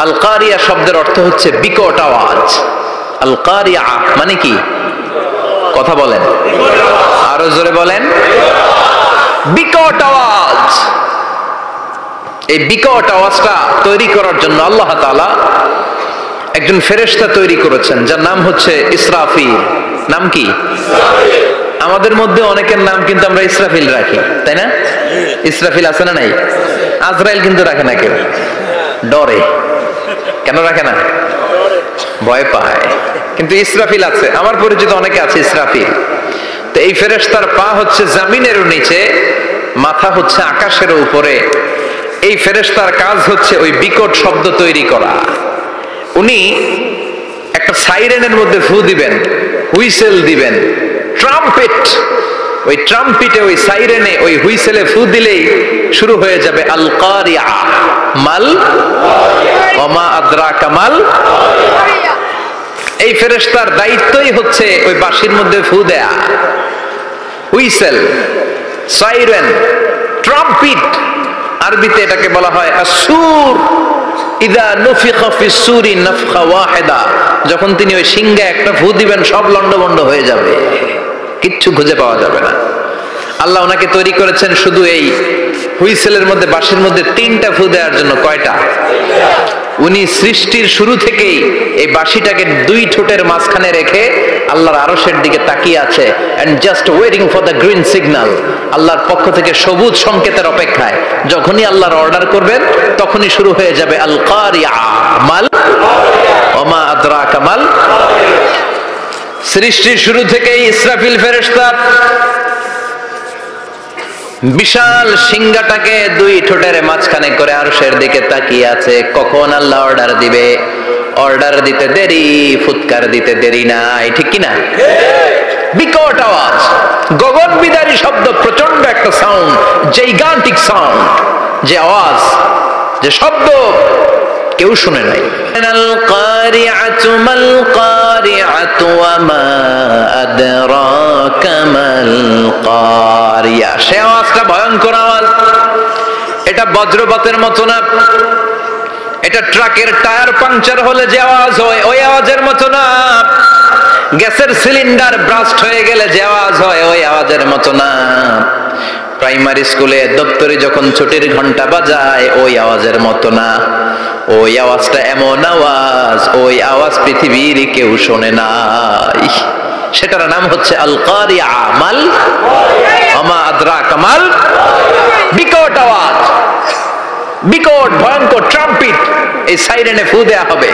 আল কারিয়া শব্দের অর্থ হচ্ছে বিকট আওয়াজ। আল কারিয়া মানে কি? কথা বলেন, আরো জোরে বলেন। বিকট আওয়াজ। এই বিকট আওয়াজটা তৈরি করার জন্য আল্লাহ তাআলা একজন ফেরেশতা তৈরি করেছেন, যার নাম হচ্ছে ইসরাফিল। নাম কি? আমাদের মধ্যে অনেকের নাম কিন্তু আমরা ইসরাফিল রাখি, তাই না? ইসরাফিল আছে না নাই? আজরাইল কিন্তু রাখে না কেউ, ডরে। কেন রাখে না? ভয় পায়। কিন্তু ইসরাফিল আছে, আমার পরিচিত অনেকে আছে ইসরাফিল। তো এই ফেরেশতার পা হচ্ছে জমিনের নিচে, মাথা হচ্ছে আকাশের উপরে। এই ফেরেশতার কাজ হচ্ছে ওই বিকট শব্দ তৈরি করা। উনি একটা সাইরেনের মধ্যে ফু দিবেন, হুইসেল দিবেন, ট্রাম্পেট। ওই ট্রাম্পিটে, ওই সাইরেনে, ওই হুইসেলে ফু দিলেই শুরু হয়ে যাবে আল কারিয়া। মাল ওমা আদরাকা মাল। এই ফেরেশতার দায়িত্বই হচ্ছে ওই বাঁশির মধ্যে ফু দেয়া। হুইসেল, সাইরেন, ট্রাম্পিট, আরবিতে এটাকে বলা হয় আসুর। ইদা নুফিখা ফিস সূরি নাফখা ওয়াহিদা, যখন তিনি ওই সিংহে একটা ফু দিবেন সব লন্ডভন্ড হয়ে যাবে, কিচ্ছু খুঁজে পাওয়া যাবে না। আল্লাহ ওনাকে তৈরি করেছেন শুধু এই হুইসেলের মধ্যে, বাঁশির মধ্যে 3টা ফু দেওয়ার জন্য। কয়টা? উনি সৃষ্টির শুরু থেকেই এই বাঁশিটাকে 2 ঠোঁটের মাঝখানে রেখে আল্লাহর আরশের দিকে তাকিয়ে আছে, and just waiting for the green signal. আল্লাহর পক্ষ থেকে সবুজ সংকেতের অপেক্ষায়। যখনই আল্লাহর অর্ডার করবেন তখনই শুরু হয়ে যাবে আল কারিয়া মাল ওমা আদরাকা মাল। সৃষ্টির শুরু থেকেই ইসরাফিল ফেরেশতা বিশাল সিংহাটাকে 2 ঠোঁটের মাঝখানে করে আরশের দিকে তাকিয়ে আছে, কখন আল্লাহ অর্ডার দিবে। অর্ডার দিতে দেরি, ফুৎকার দিতে দেরি নাই, ঠিক কিনা? বিকট আওয়াজ, গগন বিদারী শব্দ, প্রচন্ড একটা সাউন্ড, জাইগান্টিক সাউন্ড, যে আওয়াজ, যে শব্দ কেউ শুনে নাই। আল কারিআতু মাল কারিআতু ওয়া মা আদরাকা মাল কারিয়া। সে আওয়াজটা ভয়ঙ্কর আওয়াজ। এটা বজ্রপাতের মতো না, এটা ট্রাকের টায়ার পাংচার হলে যে আওয়াজ হয় ওই আওয়াজের মতো না, গ্যাসের সিলিন্ডার ব্রাস্ট হয়ে গেলে যে আওয়াজ হয় ওই আওয়াজের মতো না, প্রাইমারি স্কুলে দপ্তরে যখন ছুটির ঘন্টা বাজায় ওই আওয়াজের মতো না। ওই আওয়াজটা এমন আওয়াজ, ওই আওয়াজ পৃথিবীর কেউ শোনে নাই। সেটার নাম হচ্ছে আল কারিয়া মাল ওমা আদরাকা মাল। বিকট আওয়াজ, বিকট ভয়ঙ্কর ট্রাম্পিট। এই সাইরেনে ফু দেয়া হবে,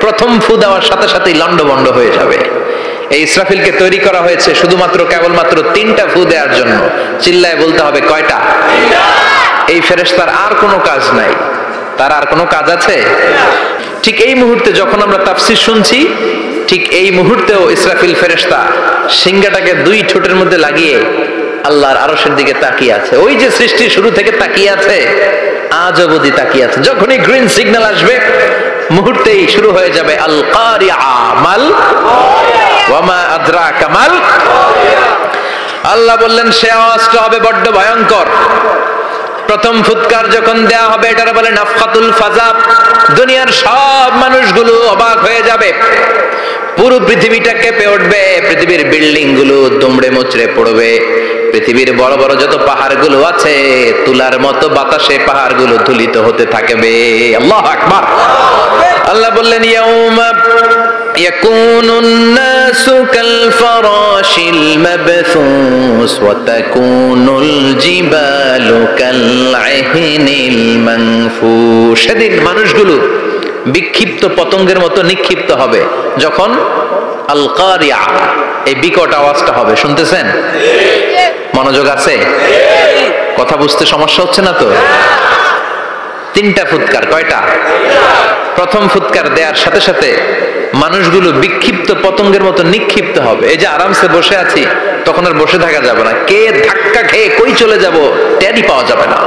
প্রথম ফু দেওয়ার সাথে সাথেই লন্ডভন্ড হয়ে যাবে। এই ইসরাফিলকে তৈরি করা হয়েছে শুধুমাত্র কেবলমাত্র 3টা ফু দেওয়ার জন্য। চিল্লায় বলতে হবে কয়টা? এই ফেরেশতার আর কোনো কাজ নাই। তার আর কোনো কাজ আছে? ঠিক এই মুহূর্তে যখন আমরা তাফসীর শুনছি, ঠিক এই মুহূর্তেও ইসরাফিল ফেরেশতা সিংহাটাকে 2 ঠোঁটের মধ্যে লাগিয়ে আল্লাহর আরশের দিকে তাকিয়ে আছে। ওই যে সৃষ্টির শুরু থেকে তাকিয়ে আছে, আজ অবধি তাকিয়ে আছে। যখনই গ্রিন সিগন্যাল আসবে মুহূর্তেই শুরু হয়ে যাবে আল কারিয়া মাল ওয়া মা আদরাকা মাল। আল্লাহ বললেন সে আওয়াজটা হবে বড্ড ভয়ঙ্কর। প্রথম ফুৎকার যখন দেয়া হবে এটার বলে নাফখাতুল ফাজা। দুনিয়ার সব মানুষগুলো অবাক হয়ে যাবে, পুরো পৃথিবীটা কেঁপে উঠবে, পৃথিবীর বিল্ডিং গুলো দুমড়ে মুচড়ে পড়বে, পৃথিবীর বড় বড় যত পাহাড়গুলো আছে তুলার মতো বাতাসে পাহাড়গুলো ধুলিত হতে থাকবে। আল্লাহু আকবার। আল্লাহ বললেন ইয়াউমা ইয়াকুনুন নাসু কাল ফারাশিল মাবথুস ওয়া তাকুনুল জিবালু কাল আহিনিল মানফুশ। সেদিন মানুষগুলো বিক্ষিপ্ত পতঙ্গের মতো নিক্ষিপ্ত হবে যখন আল কারিয়া, এই বিকট আওয়াজটা হবে। শুনতেছেন? মনোযোগ আছে? কথা বুঝতে সমস্যা হচ্ছে না তো? 3টা ফুৎকার। কয়টা? প্রথম ফুৎকার দেওয়ার সাথে সাথে মানুষগুলো বিক্ষিপ্ত পতঙ্গের মতো নিক্ষিপ্ত হবে। এই যে আরামসে বসে আছি, তখন আর বসে থাকা যাবে না। কে ধাক্কা খেয়ে কই চলে যাব টেরই পাওয়া যাবে না।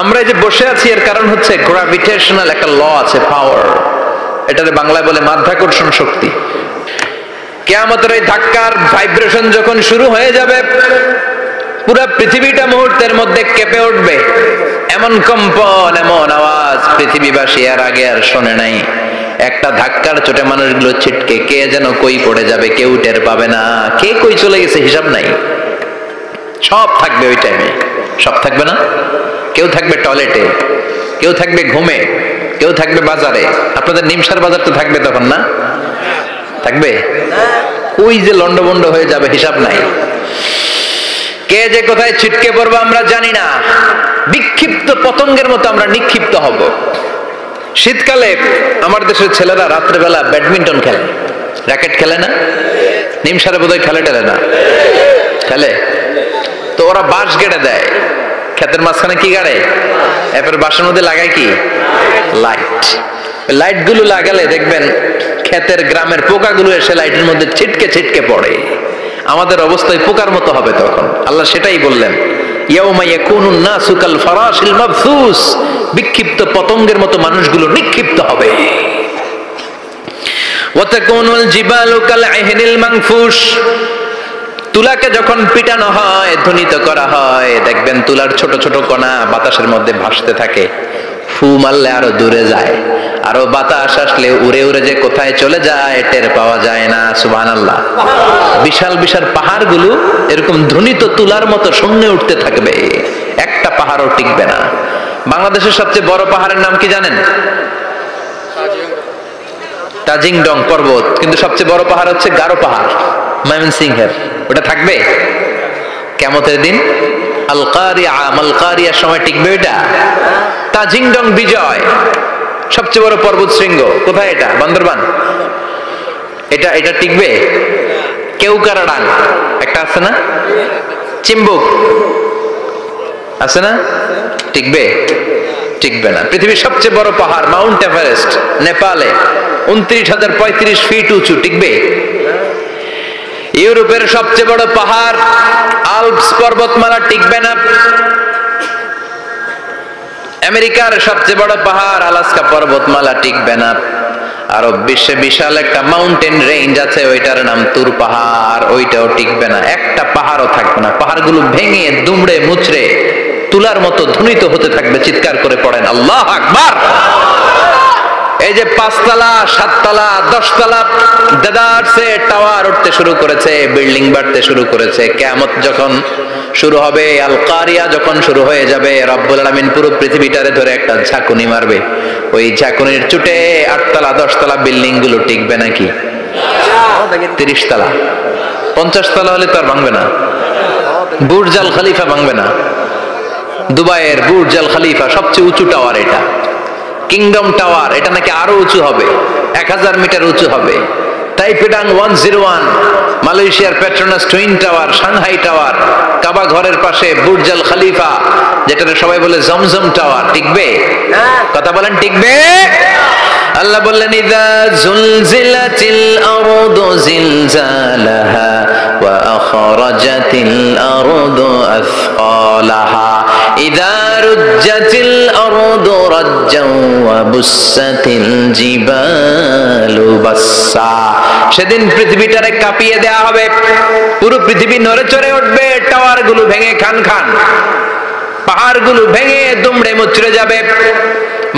আমরা এই যে বসে আছি এর কারণ হচ্ছে গ্র্যাভিটেশনাল একটা ল আছে, পাওয়ার। এটারে বাংলায় বলে মাধ্যাকর্ষণ শক্তি। কিয়ামতের এই ধাক্কার ভাইব্রেশন যখন শুরু হয়ে যাবে, পুরা পৃথিবীটা মুহূর্তের মধ্যে কেঁপে উঠবে, এমন কম্পন, এমন আওয়াজ পৃথিবীবাসী এর আগে আর শোনে নাই। একটা ধাক্কার চোটে মানুষগুলো ছিটকে কে যেন কই পড়ে যাবে, কেউ টের পাবে না, কে কই চলে গেছে হিসাব নাই। সব থাকবে ওই টাইমে, সব থাকবে না। কেউ থাকবে টয়লেটে, কেউ থাকবে ঘুমে, কেউ থাকবে বাজারে। আপনাদের নিমসার বাজার তো থাকবে তখন, না থাকবে? ওই যে লন্ডভন্ড হয়ে যাবে, হিসাব নাই। কে যে কোথায় ছিটকে পড়বো আমরা জানি না। বিক্ষিপ্ত পতঙ্গের মতো আমরা নিক্ষিপ্ত হব। শীতকালে আমার দেশের ছেলেরা রাত্রেবেলা ব্যাডমিন্টন খেলে, র্যাকেট খেলে না? নিমসারে বোধহয় খেলে টেলে না, খেলে তো। ওরা বাঁশ গেড়ে দেয় ক্ষেতের মাঝখানে। কি গাড়ে? এরপর বাঁশের মধ্যে লাগায় কি? লাইট। লাইট গুলো লাগালে দেখবেন ক্ষেতের গ্রামের পোকাগুলো এসে লাইটের মধ্যে ছিটকে ছিটকে পড়ে। আমাদের অবস্থায় পোকার মতো হবে তখন। আল্লাহ সেটাই বললেন, ইয়াউমা ইয়াকুনুন নাসু কাল ফারাশিল মাবসুস, বিক্ষিপ্ত পতঙ্গের মতো মানুষগুলো নিক্ষিপ্ত হবে। ওয়া তাকুনুল জিবালু কাল আহিনিল মানফুশ, তুলাকে যখন পিটানো হয়, ধ্বনিত করা হয়, দেখবেন তুলার ছোট ছোট কণা বাতাসের মধ্যে ভাসতে থাকে। ফু মারলে আরো দূরে যায়, আরো বাতাস আসলে উড়ে উড়ে যে কোথায় চলে যায় টের পাওয়া যায় না। সুবহানাল্লাহ। বিশাল বিশাল পাহাড়গুলো এরকম ধ্বনিত তুলার মতো শূন্যে উঠতে থাকবে, একটা পাহাড়ও টিকবে না। বাংলাদেশের সবচেয়ে বড় পাহাড়ের নাম কি জানেন? তাজিংডং পর্বত। কিন্তু সবচেয়ে বড় পাহাড় হচ্ছে গারো পাহাড়, ময়মনসিংহের। ওটা থাকবে কিয়ামতের দিন? আল কারিয়া, মাল কারিয়ার সময় টিকবে ওটা? তাজিংডং বিজয় সবচেয়ে বড় পর্বত শৃঙ্গ। কোথায় এটা? বান্দরবান। এটা টিকবে? কেউকারাডাং একটা আছে না? চিম্বুক আছে না? টিকবে? টিকবে না। পৃথিবীর সবচেয়ে বড় পাহাড় মাউন্ট এভারেস্ট নেপালে, 29,035 ফিট উঁচু, টিকবে? ইউরোপের সবচেয়ে বড় পাহাড় আল্পস পর্বতমালা, টিকবে না। আমেরিকার সবচেয়ে বড় পাহাড় আলাস্কা পর্বতমালা, টিকবে না। আরব বিশ্বে বিশাল একটা মাউন্টেন রেঞ্জ আছে, ওইটার নাম তুর পাহাড়, ওইটাও টিকবে না। একটা পাহাড়ও থাকবে না। পাহাড়গুলো ভেঙে দুমড়ে মুচড়ে তুলার মতো ধ্বনিত হতে থাকবে। চিৎকার করে পড়েন আল্লাহু আকবার। এই যে 5 তলা, 7 তলা, 10 তলা দেদারসে টাওয়ার উঠতে শুরু করেছে, বিল্ডিং বাড়তে শুরু করেছে। কিয়ামত যখন শুরু হবে, আল কারিয়া যখন শুরু হয়ে যাবে, রব্বুল আলামিন পুরো পৃথিবীটারে ধরে একটা ঝাঁকুনি মারবে। ওই ঝাঁকুনির চুটে 8 তলা 10 তলা বিল্ডিং গুলো টিকবে নাকি? 30 তলা 50 তলা হলে তো আর ভাঙবে না। বুর্জ আল খলিফা ভাঙবে না। দুবাইয়ের বুর্জ আল খলিফা সবচেয়ে উঁচু টাওয়ার এটা। কিংডম টাওয়ার, এটা নাকি আরো উঁচু হবে, 1000 মিটার উঁচু হবে। তাইপেডাং 101, মালয়েশিয়ার Petronas twin tower, Shanghai tower, কাবা ঘরের পাশে বুর্জ আল খলিফা, যেটা সবাই বলে জমজম টাওয়ার, টিকবে? কথা বলেন, টিকবে? আল্লাহ বললেন, ইযা জুলজিলাতিল আরদু জিলজালাহা ওয়া আখরাজাতিল আরদু আসকালাহা ইযা রুজ্জাতিল আরদু রাজ্জান ওয়া বুসাতিল জিবালু বাসসা। সেদিন পৃথিবীটারে কাঁপিয়ে দেয়া হবে, পুরো পৃথিবী নড়ে চড়ে উঠবে, টাওয়ারগুলো ভেঙে খান খান, পাহাড়গুলো ভেঙে দুমড়ে মুচড়ে যাবে,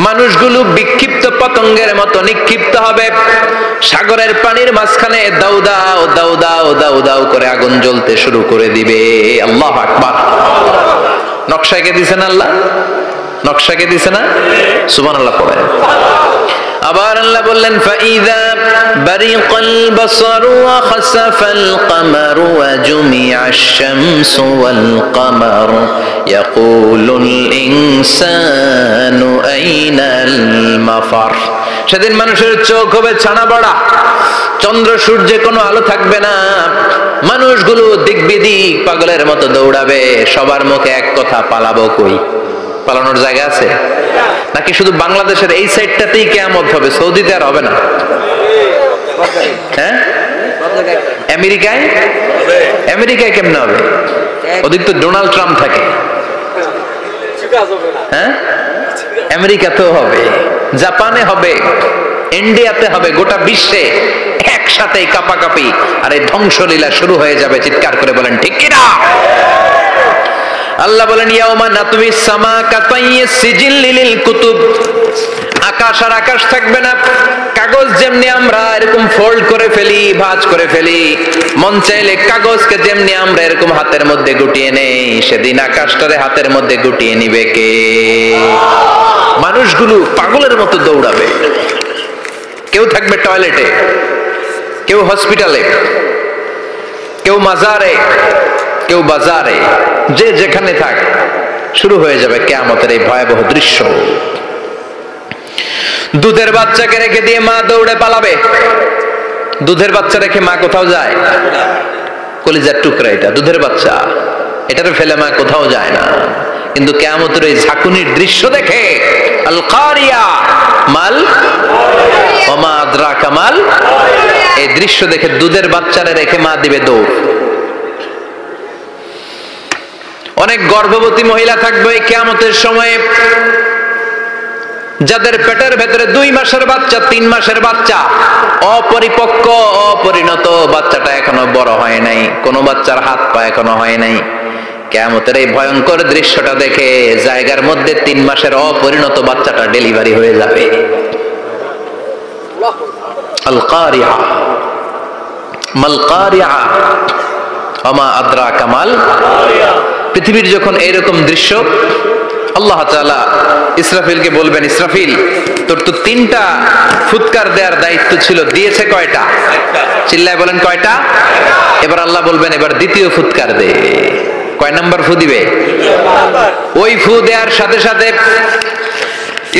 মানুষগুলো বিক্ষিপ্ত পতঙ্গের মতো নিক্ষিপ্ত হবে। সাগরের পানির মাঝখানে দাউ দাউ দাউ দাউ দাউ দাউ করে আগুন জ্বলতে শুরু করে দিবে। আল্লাহু আকবার। নকশা কে দিছেন আল্লাহ? নকশা কে দিছে না? সুবহানাল্লাহ পড়েন। আবার আল্লাহ বললেন, ফাইযা বারিকাল বাসারু ওয়া খাসাফাল কামারু ওয়া জুমিআশ শামসু ওয়াল কামার ইয়াকুলুল ইনসানু আইনাল মাফার। সেদিন মানুষের চোখ হবে ছানা বড়া, চন্দ্র সূর্যে কোনো আলো থাকবে না, মানুষগুলো দিক বিদিক পাগলের মতো দৌড়াবে। সবার মুখে এক কথা, পালাবো কই? পালানোর জায়গা আছে নাকি? শুধু বাংলাদেশের এই সাইডটাতেই কিয়ামত হবে, সৌদিতে আর হবে না? হ্যাঁ, আমেরিকায়? আমেরিকায় কেমনে হবে? ওদিক তো ডোনাল্ড ট্রাম্প থাকে। হ্যাঁ, আমেরিকাতেও হবে, জাপানে হবে, ইন্ডিয়াতে হবে, গোটা বিশ্বে একসাথে কাপাকাপি আর এই ধ্বংসলীলা শুরু হয়ে যাবে। চিৎকার করে বলেন ঠিক কিনা? আল্লাহ বলেন ইয়াউমা নাতউইস সামা কাতাইয়িস সিজিল লিল কুতুব, আকাশ আর আকাশ থাকবে না। কাগজ যেমনি আমরা এরকম ফোল্ড করে ফেলি, ভাঁজ করে ফেলি, মন চাইলে কাগজকে যেমনি আমরা এরকম হাতের মধ্যে গুটিয়ে নেই, সেদিন আকাশটারে হাতের মধ্যে গুটিয়ে নিবে কে? মানুষগুলো পাগলের মতো দৌড়াবে। কেউ থাকবে টয়লেটে, কেউ হসপিটালে, কেউ মাজারে, কেউ বাজারে, যে যেখানে থাক, শুরু হয়ে যাবে কিয়ামতের এই ভয়াবহ দৃশ্য। দুধের বাচ্চাকে রেখে দিয়ে মা দৌড়ে পালাবে। দুধের বাচ্চা রেখে মা কোথাও যায়? কলিজার টুকরা এটা, দুধের বাচ্চা, এটারে ফেলে মা কোথাও যায় না। কিন্তু কিয়ামতের এই ঝাঁকুনির দৃশ্য দেখে আল কারিয়া মাল ওমা আদরাকা মাল, এই দৃশ্য দেখে দুধের বাচ্চারে রেখে মা দিবে দৌড়। অনেক গর্ভবতী মহিলা থাকবে এই কিয়ামতের সময়ে, যাদের পেটের ভেতরে 2 মাসের বাচ্চা, 3 মাসের বাচ্চা, অপরিপক্ক অপরিণত, বাচ্চাটা এখনো বড় হয় নাই, কোন বাচ্চার হাত পা এখনো হয় নাই। কিয়ামতের এই ভয়ঙ্কর দৃশ্যটা দেখে জায়গার মধ্যে 3 মাসের অপরিণত বাচ্চাটা ডেলিভারি হয়ে যাবে। আল কারিয়া মাল কারিয়া ওমা আদরাকা মাল। পৃথিবীর যখন এইরকম দৃশ্য, আল্লাহ তাআলা ইসরাফিলকে বলবেন, ইসরাফিল তোর তো 3টা ফুৎকার দেওয়ার দায়িত্ব ছিল, দিয়েছে কয়টা? চিল্লায় বলেন কয়টা? এবার আল্লাহ বলবেন এবার দ্বিতীয় ফুৎকার দে। কয় নাম্বার ফু দিবে? ওই ফু দেওয়ার সাথে সাথে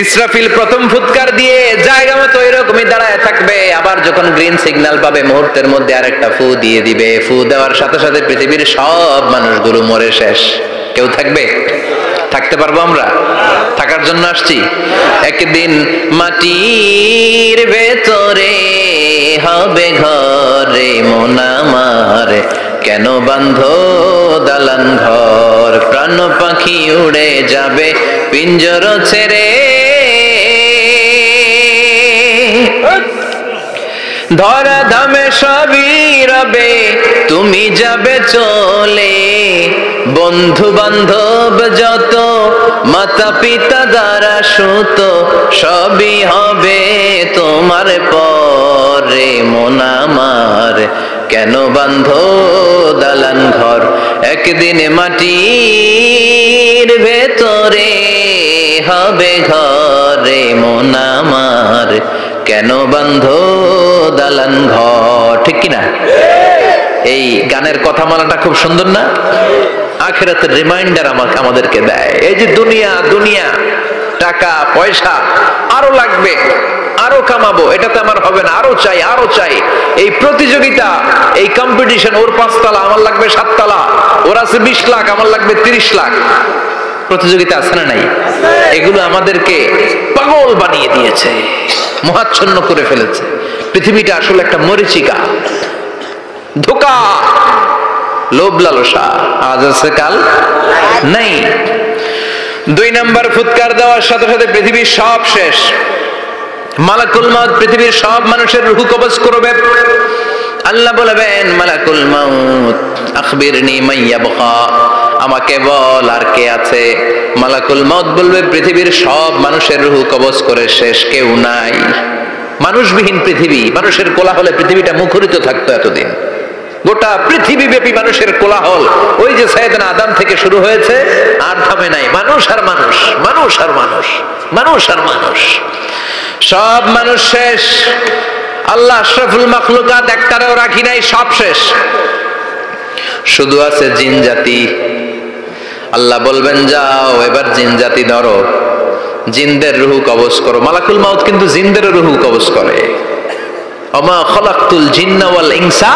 ইসরাফিল প্রথম ফুৎকার দিয়ে জায়গা মতো এরকমই দাঁড়ায় থাকবে। আবার যখন গ্রিন সিগন্যাল পাবে মুহূর্তের মধ্যে আরেকটা ফু দিয়ে দিবে। ফু দেওয়ার সাথে সাথে পৃথিবীর সব মানুষগুলো মরে শেষ। কেউ থাকবে? থাকতে পারবো আমরা? থাকার জন্য আসছি। একদিন মাটির ভেতরে হবে ঘরে মন আমার, কেন বাঁধো দালান ঘর, প্রাণ পাখি উড়ে যাবে পিঞ্জর ছেড়ে, ধরা ধামে সবই রবে তুমি যাবে চলে, বন্ধু বান্ধব যত মাতা পিতা দ্বারা সুত সবই হবে তোমার পরে মন আমার, কেন বাঁধো দালান ঘর। একদিন মাটির ভেতরে হবে ঘরে মন আমার, কেন বাঁধো দালান ঘর। ঠিক কিনা? এই গানের কথামালাটা খুব সুন্দর না? আখিরাতের রিমাইন্ডার আমাদেরকে দেয়। এই যে দুনিয়া দুনিয়া, টাকা পয়সা আরো লাগবে, আরো কামাবো, এটাতে আমার হবে না, আরো চাই আরো চাই। এই প্রতিযোগিতা, এই কম্পিটিশন, ওর 5 তলা আমার লাগবে 7 তলা, ওর আছে 20 লাখ আমার লাগবে 30 লাখ। প্রতিযোগিতা আছে না নাই? এগুলো আমাদেরকে পাগল বানিয়ে দিয়েছে, মোহাচ্ছন্ন করে ফেলেছে। পৃথিবীটা আসলে একটা মরীচিকা, ধোঁকা, লোভ লালসা, আজ আছে কাল নাই। 2 নাম্বার ফুৎকার দেওয়ার সাথে সাথে পৃথিবীর সব শেষ। মালাকুল মাউত পৃথিবীর সব মানুষের রূহ কবজ করবে। আল্লাহ বলবেন মালাকুল মাউত আখবিরনি মাইয়াবকা, আমাকে বল আর কে আছে। মালাকুল মাউত বলবে পৃথিবীর সব মানুষের রূহ কবজ করে শেষ, কেউ নাই। মানুষবিহীন পৃথিবী, মানুষের কোলাহলে পৃথিবীটা মুখরিত থাকতো এতদিন। গোটা পৃথিবী ব্যাপী মানুষের কোলাহল, ওই যে সাইয়েদনা আদম থেকে শুরু হয়েছে, আর থামে নাই। মানুষ আর মানুষ, মানুষ আর মানুষ, মানুষ আর মানুষ, সব মানুষ শেষ। আল্লাহ আশরাফুল মাখলুকাত একটারেও রাখি নাই, সব শেষ। শুধু আছে জিন জাতি। আল্লাহ বলবেন যাও এবার জিন জাতি ধরো, জিনদের রূহ কবজ করো। মালাকুল মাউত কিন্তু জিনদের রূহ কবজ করে। ওমা খালাকতুল জিন্না ওয়াল ইনসা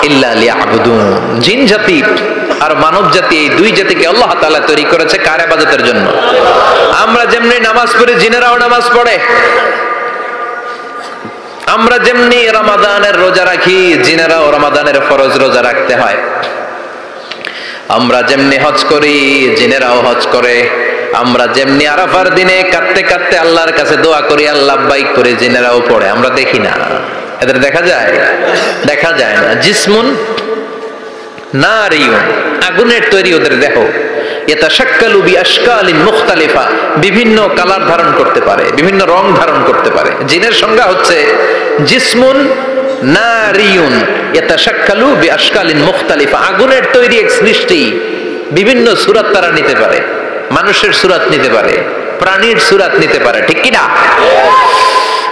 ইল্লা লিয়াবুদুন। জিন জাতি আর মানব জাতি, এই 2 জাতিকে আল্লাহ তাআলা তৈরি করেছে কার ইবাদতের জন্য? আমরা যেমনি নামাজ পড়ি, জিনেরাও নামাজ পড়ে। আমরা যেমনি রমাদানের রোজা রাখি, জিনেরাও রমাদানের ফরজ রোজা রাখতে হয়। আমরা যেমনি হজ করি, জিনেরাও হজ করে। আমরা যেমনি আরাফার দিনে কাঁদতে কাঁদতে আল্লাহর কাছে দোয়া করি, আল্লাহ বাইক করে, জিনেরাও পড়ে। আমরা দেখি না, এদের দেখা যায়? দেখা যায় না। জিসমুন নারিয়ুন, আগুনের তৈরি ওদের দেহ। ইয়াতাশাক্কালু বিআশকালিন মুখতালিফা, বিভিন্ন কালার ধারণ করতে পারে, বিভিন্ন রং ধারণ করতে পারে। জিনের সংজ্ঞা হচ্ছে জিসমুন নারিয়ুন ইয়াতাশাক্কালু বিআশকালিন মুখতালিফা, আগুনের তৈরি এক সৃষ্টি, বিভিন্ন সূরত তারা নিতে পারে। মানুষের সূরত নিতে পারে, প্রাণীর সূরত নিতে পারে, ঠিক কি না?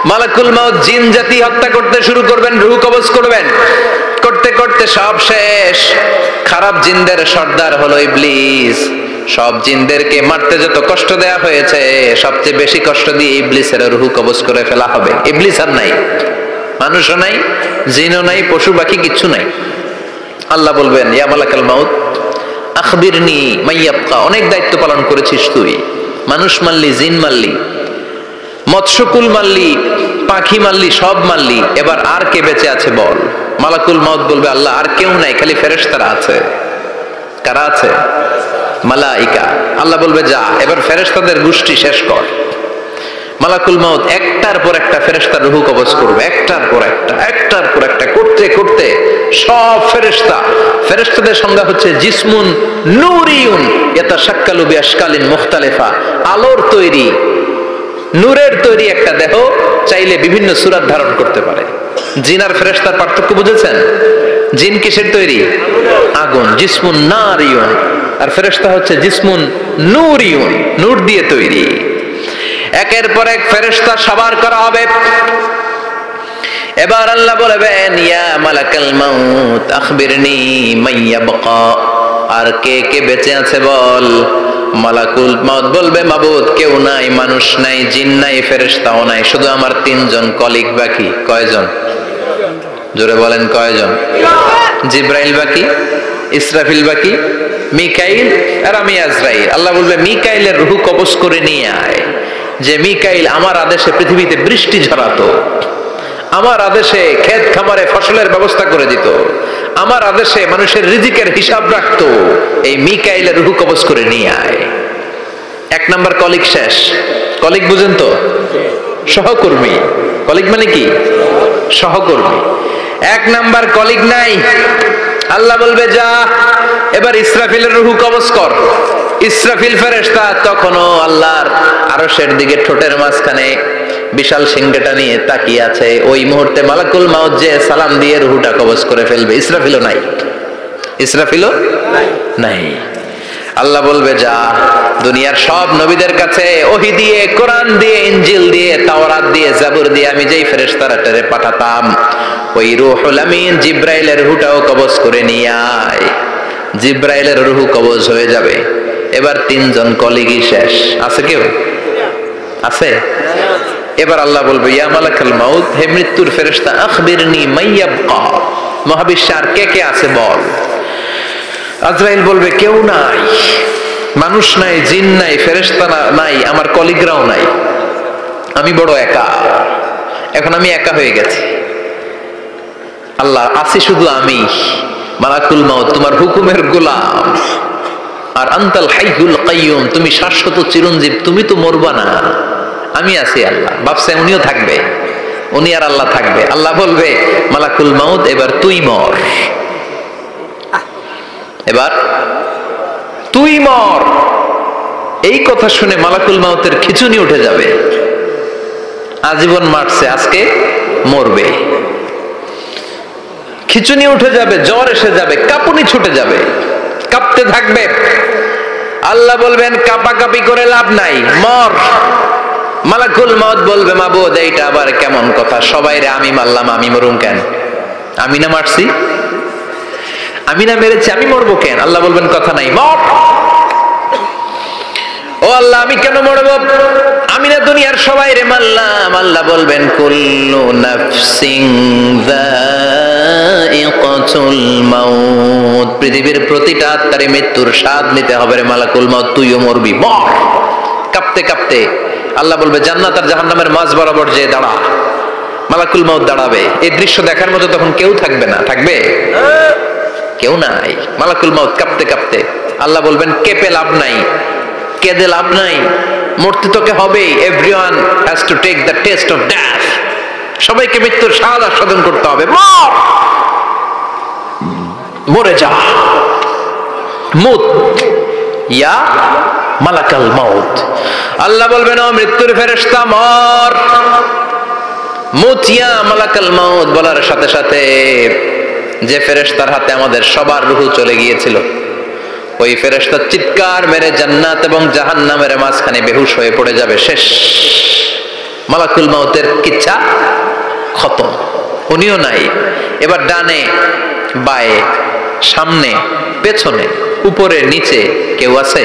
মালাকুল মাউত জিন জাতি হত্যা করতে শুরু করবেন, রূহ কবজ করবেন, করতে করতে সব শেষ। খারাপ জিনদের সর্দার হলো ইবলিস। সব জিনদেরকে মারতে যত কষ্ট দেয়া হয়েছে, সবচেয়ে বেশি কষ্ট দিয়ে ইবলিসের রূহ কবজ করে ফেলা হবে। ইবলিস আর নাই, মানুষও নাই, জিনও নাই, পশু পাখি কিচ্ছু নাই। আল্লাহ বলবেন, ইয়া মালাকাল মাউত আখবিরনি মাইয়াবকা, অনেক দায়িত্ব পালন করেছিস তুই, মানুষ মারলি, জিন মারলি, মৎস্যকুল মারলি, পাখি মারলি, সব মারলি, এবার আর কে বেঁচে আছে বল। মালাকুল মাউত বলবে, আল্লাহ আর কেউ নাই, খালি ফেরেশতারা আছে। কারা আছে? মালাইকা। আল্লাহ বলবে, যা এবার ফেরেশতাদের গোষ্ঠী শেষ কর। মালাকুল মাউত একটার পর একটা ফেরেশতার রূহ কবজ করবে, একটার পর একটা, একটার পর একটা, করতে করতে সব ফেরেশতা। ফেরেশতাদের সংজ্ঞা হচ্ছে জিসমুন নূরিয়ুন ইয়াতাশাক্কালু বিআশকালিন মুখতালিফা, আলোর তৈরি, নূরের তৈরি একটা দেহ, চাইলে বিভিন্ন সূরত ধারণ করতে পারে। জিন আর ফেরেশতার পার্থক্য বুঝেছেন? জিন কিসের তৈরি? আগুন, জিসমুন নারিয়ুন, আর ফেরেশতা হচ্ছে জিসমুন নূরিয়ুন, নূর দিয়ে তৈরি। একের পর এক ফেরেশতা সবার করা হবে। এবার আল্লাহ বলবেন, ইয়া মালাকাল মাউত আখবিরনি মাইয়াবকা, আর কে কে বেঁচে আছে বল। মালাকুল মাউত বলবে, মাবুদ কেউ নাই, মানুষ নাই, জিন নাই, ফেরেশতাও নাই, শুধু আমার তিনজন কলিগ বাকি। কয়জন? জোরে বলেন কয়জন? জিব্রাইল বাকি, ইসরাফিল বাকি, মিকাইল আর আমি আজরাইল। আল্লাহ বলবে, মিকাইলের রূহ কবজ করে নিয়ে আয়। যে মিকাইল আমার আদেশে পৃথিবীতে বৃষ্টি ঝরাতো, আমার আদেশে ক্ষেত খামারে ফসলের ব্যবস্থা করে দিত, আমার আদেশে মানুষের রিজিকের হিসাব রাখতো, এই মিকাইলের রূহ কবজ করে নিয়ে আয়। এক নাম্বার কলিগ শেষ। কলিগ বুঝেন তো? সহকর্মী। কলিগ মানে কি? সহকর্মী। এক নাম্বার কলিগ নাই। আল্লাহ বলবে, যা এবার ইসরাফিলের রূহ কবজ কর। ইসরাফিল ফেরেশতা তখনও আল্লাহর আরশের দিকে ঠোঁটের মাঝখানে বিশাল সিংহটা নিয়ে তাকিয়ে আছে। ওই মুহূর্তে মালাকুল মাউত যে সালাম দিয়ে রূহটা কবজ করে ফেলবে। ইসরাফিলও নাই, ইসরাফিলও নাই। আল্লাহ বলবে, যা দুনিয়ার সব নবীদের কাছে ওহী দিয়ে, কোরআন দিয়ে, ইনজিল দিয়ে, তাওরাত দিয়ে, জাবুর দিয়ে আমি যেই ফেরেশতারে পাঠাতাম, ওই রূহুল আমিন জিব্রাইলের রূহটাও কবজ করে নিয়ে আয়। জিব্রাইলের রূহ কবজ হয়ে যাবে। এবার তিনজন কলিগই শেষ। আছে কেউ? আছে? এবার আল্লাহ বলবে, ইয়া মালাকাল মাউত, হে মৃত্যুর ফেরেশতা, আখবিরনি মাইয়াবকা, মহাবিশ্বে আর কে কে আছে বল। আজরাইল বলবে, কেউ নাই, মানুষ নাই, জিন নাই, ফেরেশতা নাই, আমার কলিগরাও নাই, আমি বড় একা, এখন আমি একা হয়ে গেছি। আল্লাহ, আছি শুধু আমি। মালাকুল মাউত, তোমার হুকুমের গোলাম, আর আনতাল হাইয়ুল কাইয়ুম, তুমি শাশ্বত চিরঞ্জীব, তুমি তো মরবা না, আমি আছি। আল্লাহ ভাবছে উনিও থাকবে, উনি আর আল্লাহ থাকবে। আল্লাহ বলবে, মালাকুল মাউত এবার তুই মর, এবার তুই মর। এই কথা শুনে মালাকুল মাউতের খিচুনি উঠে যাবে। আজীবন মারছে, আজকে মরবে। খিচুনি উঠে যাবে, জ্বর এসে যাবে, কাঁপুনি ছুটে যাবে, কাঁপতে থাকবে। আল্লাহ বলবেন, কাঁপাকাঁপি করে লাভ নাই, মর। মালাকুল মাউত বলবে, মাবুদ এইটা আবার কেমন কথা, সবাই রে আমি মারলাম, আমি মরুম কেন? আমি না মারছি, আমি না মেরেছি, আমি মরবো কেন? আল্লাহ বলবেন, কথা নাই, মর। ও আল্লাহ, আমি কেন মরবো? আমি না দুনিয়ার সবাই রে মারলাম। আল্লাহ বলবেন, কুল্লু নাফসিন যায়িকাতুল মাউত, পৃথিবীর প্রতিটা আত্মারে মৃত্যুর স্বাদ নিতে হবে রে মালাকুল মাউত, তুইও মরবি, মর। কাঁপতে কাঁপতে আল্লাহ বলবে, জান্নাত আর জাহান্নামের মাঝ বরাবর যে দাঁড়া। মালাকুল মাউত দাঁড়াবে। এই দৃশ্য দেখার মতো তখন কেউ থাকবে না। থাকবে? কেউ নাই। মালাকুল মাউত কাঁপতে কাঁপতে, আল্লাহ বলবেন, কেঁপে লাভ নাই, কেঁদে লাভ নাই, মরতে তোকে হবেই। Everyone has to take the test of death, সবাইকে মৃত্যুর স্বাদ আস্বাদন করতে হবে, মর। মরে যা, মুত ইয়া মালাকাল মাউত। আল্লাহ বলবেন ও মৃত্যুর ফেরেশতা মর, মুত ইয়া মালাকাল মাউত বলার সাথে সাথে যে ফেরেশতার হাতে আমাদের সবার রূহ চলে গিয়েছিল, ওই ফেরেশতা চিৎকার মেরে জান্নাত এবং জাহান্নামের মাঝখানে বেহুশ হয়ে পড়ে যাবে। শেষ, মালাকুল মাউতের কিচ্ছা খতম, উনিও নাই। এবার ডানে বায়ে সামনে পেছনে উপরে নিচে কেউ আছে?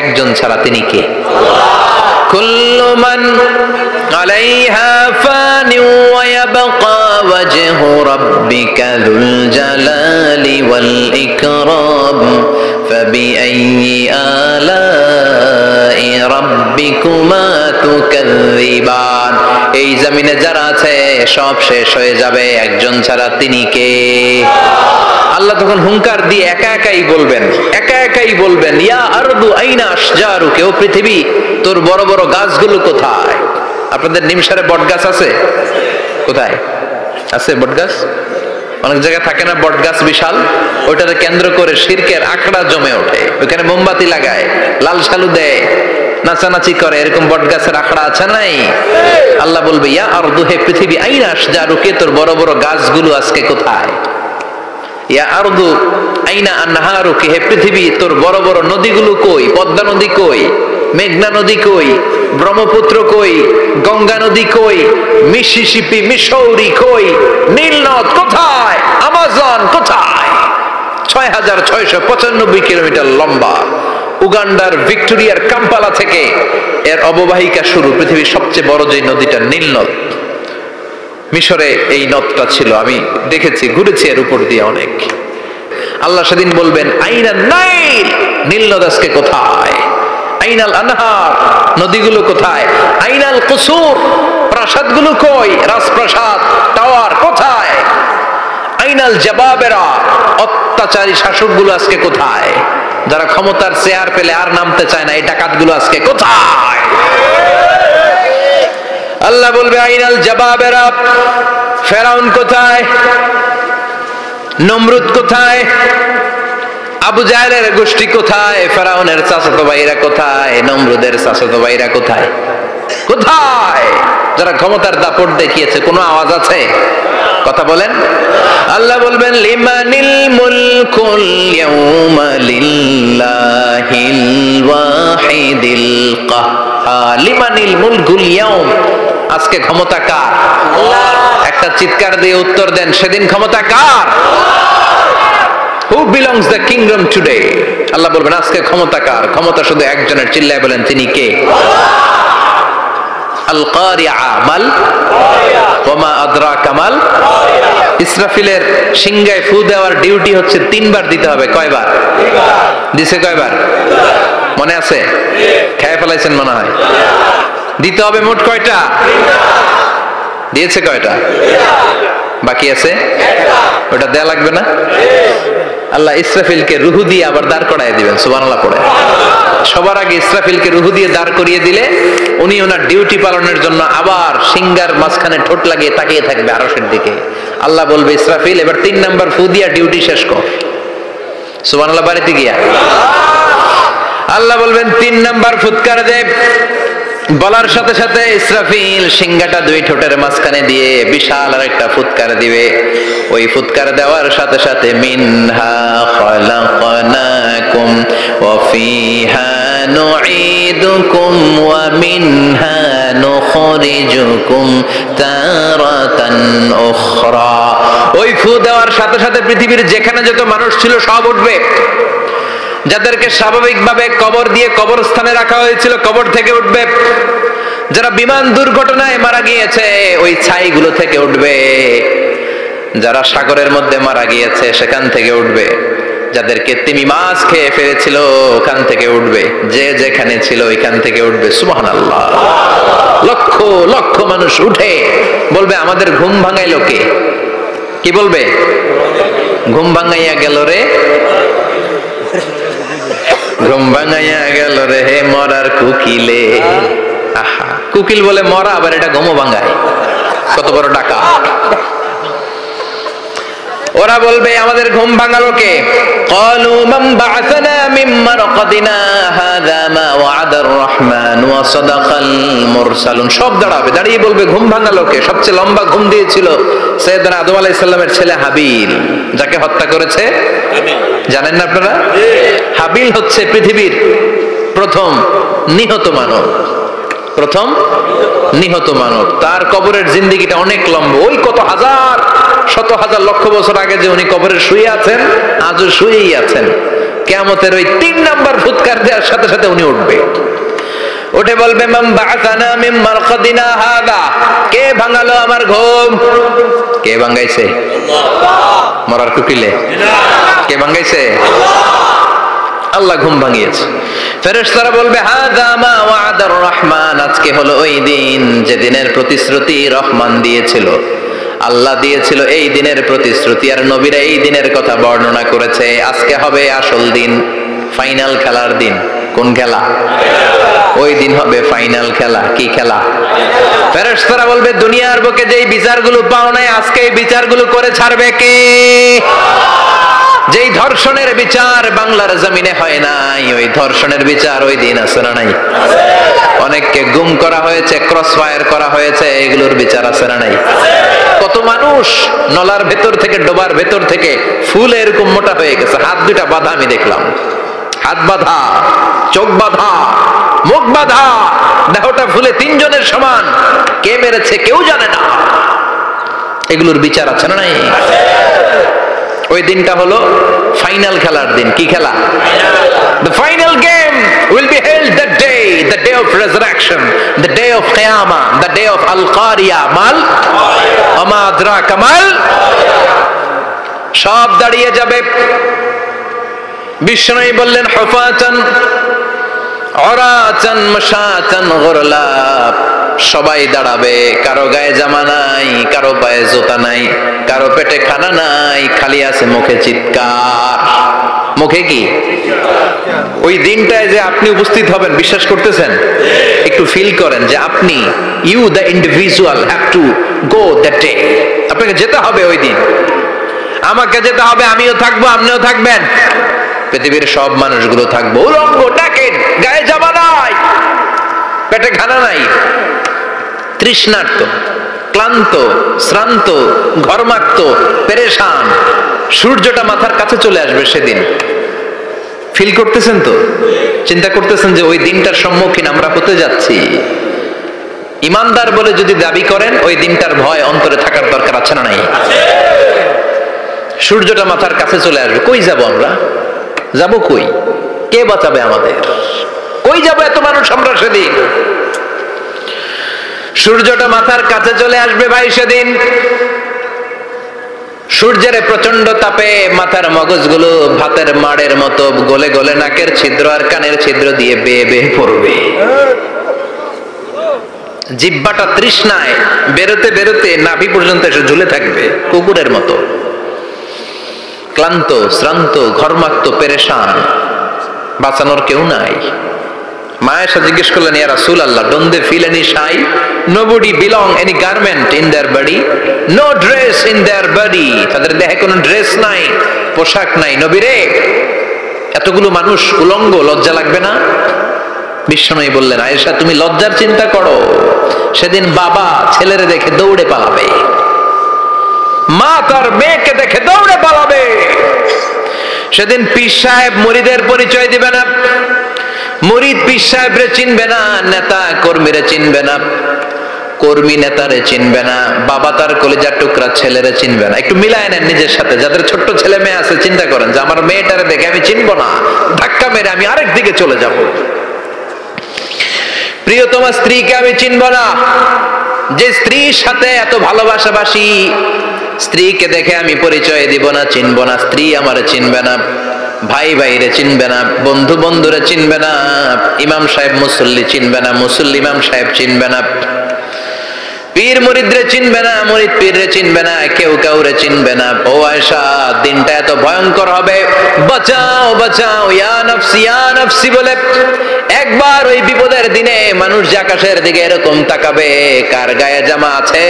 একজন ছাড়া, তিনি কে? কুল্লু মান আলাইহা ফানি ওয়া ইয়াবকা ওয়াজহু রাব্বিকা যুল জালালি ওয়াল ইকরাম ফাবিআইয়ি আলাই রাব্বিকুমা তুকাযযিবান। এই জমিনে যারা আছে সব শেষ হয়ে যাবে, একজন ছাড়া, তিনি কে? আল্লাহ তখন হুঙ্কার দিয়ে একা একাই বলবেন ইয়া আরদু আইনা আশজারুকা, ও পৃথিবী তোর বড় বড় গাছগুলো কোথায়? আপনাদের নিমসারে বট গাছ আছে? কোথায় আছে বট গাছ? অনেক জায়গায় থাকে না বট গাছ বিশাল, ওইটাকে কেন্দ্র করে শিরকের আখড়া জমে ওঠে, ওখানে মোমবাতি লাগায়, লাল সালু দেয়, নাচানাচি করে, এরকম বট গাছের আখড়া আছে নাই? আল্লাহ বলবে ইয়া আরদু, হে পৃথিবী, আইনা আশজারুকা, তোর বড় বড় গাছগুলো আজকে কোথায়? ইয়া আরদু আইনা আনহারুকা, হে পৃথিবী তোর বড় বড় নদীগুলো কই? পদ্মা নদী কই? মেঘনা নদী কই? ব্রহ্মপুত্র কই? গঙ্গা নদী কই? মিসিসিপি, মিসৌরি কই? নীল নদ কোথায়? আমাজন কোথায়? 6695 কিলোমিটার লম্বা, উগান্ডার ভিক্টোরিয়ার কাম্পালা থেকে এর অববাহিকা শুরু। পৃথিবীর সবচেয়ে বড় যে নদীটা নীল নদ, মিশরে এই নদটা ছিল, আমি দেখেছি, ঘুরেছি এর উপর দিয়ে অনেক। আল্লাহ সেদিন বলবেন আইনা নাইল, নীল নদ আজকে কোথায়? আইনাল আনহার, নদীগুলো কোথায়? আইনাল কুসুর, প্রাসাদগুলো কই? রাজপ্রাসাদ, টাওয়ার কোথায়? আইনাল জাবাবেরা, অত্যাচারী শাসকগুলো আজকে কোথায়? যারা ক্ষমতার চেয়ার পেলে আর নামতে চায় না, এই ডাকাতগুলো আজকে কোথায়? আল্লাহ বলবে আইনাল জাবাবেরা, ফেরাউন কোথায়? নমরুদ কোথায়? আবু জাহেলের গোষ্ঠী কোথায়? ফেরাউনের চাচাতো ভাইরা কোথায়? নমরুদের চাচাতো ভাইরা কোথায়? কোথায়? যারা ক্ষমতার দাপট দেখিয়েছে, কোনো আওয়াজ আছে? কথা বলেন। আল্লাহ বলবেন লিমানিল মুলকুল ইয়াউমা লিল্লাহিল ওয়াহিদিল কাহ্হার। লিমানিল মুলকুল ইয়াউম, আজকে ক্ষমতা কার? একটা চিৎকার দিয়ে উত্তর দেন, সেদিন ক্ষমতা কার? Who belongs the kingdom today? আল্লাহ বলবেন আজকে ক্ষমতা কার? ক্ষমতা শুধু একজনের, চিল্লায় বলেন তিনি কে? আল কারিআ, মাল ওয়া মা আদরাকা মাল। ইসরাফিলের সিংহায় ফু দেওয়ার ডিউটি হচ্ছে 3 বার দিতে হবে। কয়বার দিছে? কয়বার মনে আছে? খেয়ে ফেলাইছেন মনে হয়। দিতে হবে মোট কয়টা? দিয়েছে কয়টা? বাকি আছে ওটা দেয়া লাগবে না? আল্লাহ ইসরাফিলকে রুহু দিয়ে আবার দাঁড় করায় দিবেন, সুবহানাল্লাহ পড়ে। সবার আগে ইসরাফিলকে রুহু দিয়ে দাঁড় করিয়ে দিলে উনি ওনার ডিউটি পালনের জন্য আবার সিংহার মাঝখানে ঠোঁট লাগিয়ে তাকিয়ে থাকবে আরশের দিকে। আল্লাহ বলবে ইসরাফিল এবার 3 নাম্বার ফু দিয়া ডিউটি শেষ কর। সুবহানাল্লাহ বাড়িতে গিয়া আল্লাহ বলবেন 3 নাম্বার ফুৎকার দে। বলার সাথে সাথে ইসরাফিল সিংহাটা 2 ঠোঁটের মাঝখানে দিয়ে বিশাল আরেকটা ফুৎকার দিবে। ওই ফুৎকার দেওয়ার সাথে সাথে মিনহা খালাকনাকুম ওয়া ফিহা নুঈদুকুম ওয়া মিনহা নুখরিজুকুম তারাতান উখরা। ওই ফু দেওয়ার সাথে সাথে পৃথিবীর যেখানে যত মানুষ ছিল সব উঠবে। যাদেরকে স্বাভাবিকভাবে কবর দিয়ে কবরস্থানে রাখা হয়েছিল কবর থেকে উঠবে। যারা বিমান দুর্ঘটনায় মারা গিয়েছে ওই ছাইগুলো থেকে উঠবে। যারা সাগরের মধ্যে মারা গিয়েছে সেখান থেকে উঠবে। যাদেরকে তিমি মাছ খেয়ে ফেলেছিল ওখান থেকে উঠবে। যে যেখানে ছিল ওইখান থেকে উঠবে। সুবহানাল্লাহ। লক্ষ লক্ষ মানুষ উঠে বলবে আমাদের ঘুম ভাঙাইলো কে? কি বলবে? ঘুম ভাঙাইয়া গেল রে, ঘুম ভাঙাইয়া গেল রে হে মরার কুকিলে। আহা, কুকিল বলে মরা, আবার এটা ঘুমো ভাঙায়। কত বড় ডাকা! ওরা বলবে আমাদের ঘুম ভাঙালো কে? ক্বালু মান বা'আসানা মিন মারকাদিনা হাযা মা ওয়া'দার রহমান ওয়া সাদাকাল মুরসালুন। সব দাঁড়াবে, দাঁড়িয়ে বলবে ঘুম ভাঙালো কে? সবচেয়ে লম্বা ঘুম দিয়েছিল সাইয়েদনা আদম আলাইহিস সালামের ছেলে হাবিল, যাকে হত্যা করেছে জানেন না আপনারা? হাবিল হচ্ছে পৃথিবীর প্রথম নিহত মানব, প্রথম নিহত মানব। তার কবরের জিন্দেগিটা অনেক লম্বা, ওই কত হাজার শত হাজার লক্ষ বছর আগে যে উনি কবরে শুয়ে আছেন, আজও শুয়েই আছেন। কিয়ামতের ওই 3 নাম্বার ফুৎকার দেওয়ার সাথে সাথে উনি উঠবে, উঠে বলবে মান বা'আসানা মিন মারকাদিনা হাযা, কে ভাঙালো আমার ঘুম? কে ভাঙাইছে? আল্লাহ। মরার কুকিলে কে ভাঙাইছে? আল্লাহ ঘুম ভাঙিয়েছে। ফেরেশতারা বলবে হাযা মা ওয়া'দার রহমান, আজকে হলো ওই দিন যে দিনের প্রতিশ্রুতি রহমান দিয়েছিল, আল্লাহ দিয়েছিল এই দিনের প্রতিশ্রুতি, আর নবীরা এই দিনের কথা বর্ণনা করেছে। আজকে হবে আসল দিন, ফাইনাল খেলার দিন। কোন খেলা? ওই দিন হবে ফাইনাল খেলা। কি খেলা? ফেরেশতারা বলবে দুনিয়ার বুকে যেই বিচারগুলো পাও নাই, আজকে এই বিচারগুলো করে ছাড়বে কে? যেই ধর্ষণের বিচার বাংলার জমিনে হয় নাই, ওই ধর্ষণের বিচার ওই দিন আছে না নাই? অনেককে গুম করা হয়েছে, ক্রস ফায়ার করা হয়েছে, এগুলোর বিচার আছে না নাই? কত মানুষ নলার ভেতর থেকে, ডোবার ভেতর থেকে ফুল এরকম মোটা হয়ে গেছে, হাত দুটা বাঁধা, আমি দেখলাম হাত বাঁধা, চোখ বাঁধা, মুখ বাঁধা, দেহটা ফুলে 3 জনের সমান। কে মেরেছে কেউ জানে না। এগুলোর বিচার আছে না নাই? ওই দিনটা হলো ফাইনাল খেলার দিন। কি খেলা? The final game will be held that day, the day of resurrection, the day of qiyamah, the day of al-qariya, mal wama adraka mal। সব দাঁড়িয়ে যাবে। বিষ্ণু বললেন হুফাতান উরাতান মাশাতান গুরলা, সবাই দাঁড়াবে, কারো গায়ে জামা নাই, কারো পায়ে জুতা নাই, কারো পেটে খানা নাই, খালি আছে মুখে চিৎকার। মুখে কি? ওই দিনটায় যে আপনি উপস্থিত হবেন, বিশ্বাস করতেছেন? একটু ফিল করেন যে আপনি, you the individual have to go that day. আপনাকে যেতে হবে ওই দিন, আমাকে যেতে হবে, আমিও থাকবো, আপনিও থাকবেন, পৃথিবীর সব মানুষগুলো থাকবো। উলঙ্গ, নাকেড, গায়ে জামা নাই, পেটে খানা নাই, তৃষ্ণার্ত, ক্লান্ত, শ্রান্ত, ঘর্মাক্ত, পেরেশান। সূর্যটা মাথার কাছে চলে আসবে সেদিন। ফিল করতেছেন তো? চিন্তা করতেছেন যে ওই দিনটার সম্মুখীন আমরা হতে যাচ্ছি। ইমানদার বলে যদি দাবি করেন, ওই দিনটার ভয় অন্তরে থাকার দরকার আছে না নাই? সূর্যটা মাথার কাছে চলে আসবে, কই যাব আমরা? যাব কই? কে বাঁচাবে আমাদের? কই যাব এত মানুষ আমরা সেদিন? সূর্যটা মাথার কাছে চলে আসবে ভাই সেদিন। সূর্যের প্রচন্ড তাপে মাথার মগজগুলো ভাতের মাড়ের মতো গলে গলে নাকের ছিদ্র আর কানের ছিদ্র দিয়ে বেয়ে বেয়ে পড়বে। জিহ্বাটা তৃষ্ণায় বেরোতে বেরোতে নাভি পর্যন্ত এসে ঝুলে থাকবে কুকুরের মতো। ক্লান্ত, শ্রান্ত, ঘর্মাক্ত, পেরেশান, বাঁচানোর কেউ নাই। মায়েশা জিজ্ঞেস করলেন, ইয়া রাসূলুল্লাহ, don't they feel any shy? Nobody belong any garment in their body, no dress in their body. তাদের দেহে কোনো ড্রেস নাই, পোশাক নাই। নবী রে, এতগুলো মানুষ উলঙ্গ, লজ্জা লাগবে না? বিশ্বনবী বললেন, আয়েশা তুমি লজ্জার চিন্তা করো, সেদিন বাবা ছেলেরে দেখে দৌড়ে পালাবে, মা তার মেয়েকে দেখে দৌড়ে পালাবে। সেদিন পীর সাহেব মুরিদের পরিচয় দিবে না, মুরিদ পীর সাহেবরে চিনবে না, নেতা কর্মীরে চিনবে না, কর্মী নেতারে চিনবে না, বাবা তার কলিজার টুকরা ছেলেরে চিনবে না। একটু মিলায় নেন নিজের সাথে। যাদের ছোট্ট ছেলে মেয়ে আছে, চিন্তা করেন যে আমার মেয়েটারে দেখে আমি চিনবো না, ধাক্কা মেরে আমি আরেক দিকে চলে যাব। প্রিয়তমা স্ত্রীকে আমি চিনবো না, যে স্ত্রীর সাথে এত ভালোবাসাবাসি, স্ত্রীকে দেখে আমি পরিচয় দিব না, চিনবো না। স্ত্রী আমারে চিনবে না, ভাই ভাইরে চিনবে না, বন্ধু বন্ধুরে চিনবে না, ইমাম সাহেব মুসল্লি চিনবে না, মুসল্লি ইমাম সাহেব চিনবে না। পীর মুরিদরে চিনবে না, মুরিদ পীররে চিনবে না, কেউ কাউরে চিনবে না। ও আয়েশা, দিনটা এত ভয়ঙ্কর হবে, বাঁচাও বাঁচাও ইয়া নাফসি বলে একবার ওই বিপদের দিনে মানুষ যে আকাশের দিকে এরকম তাকাবে, কার গায়ে জামা আছে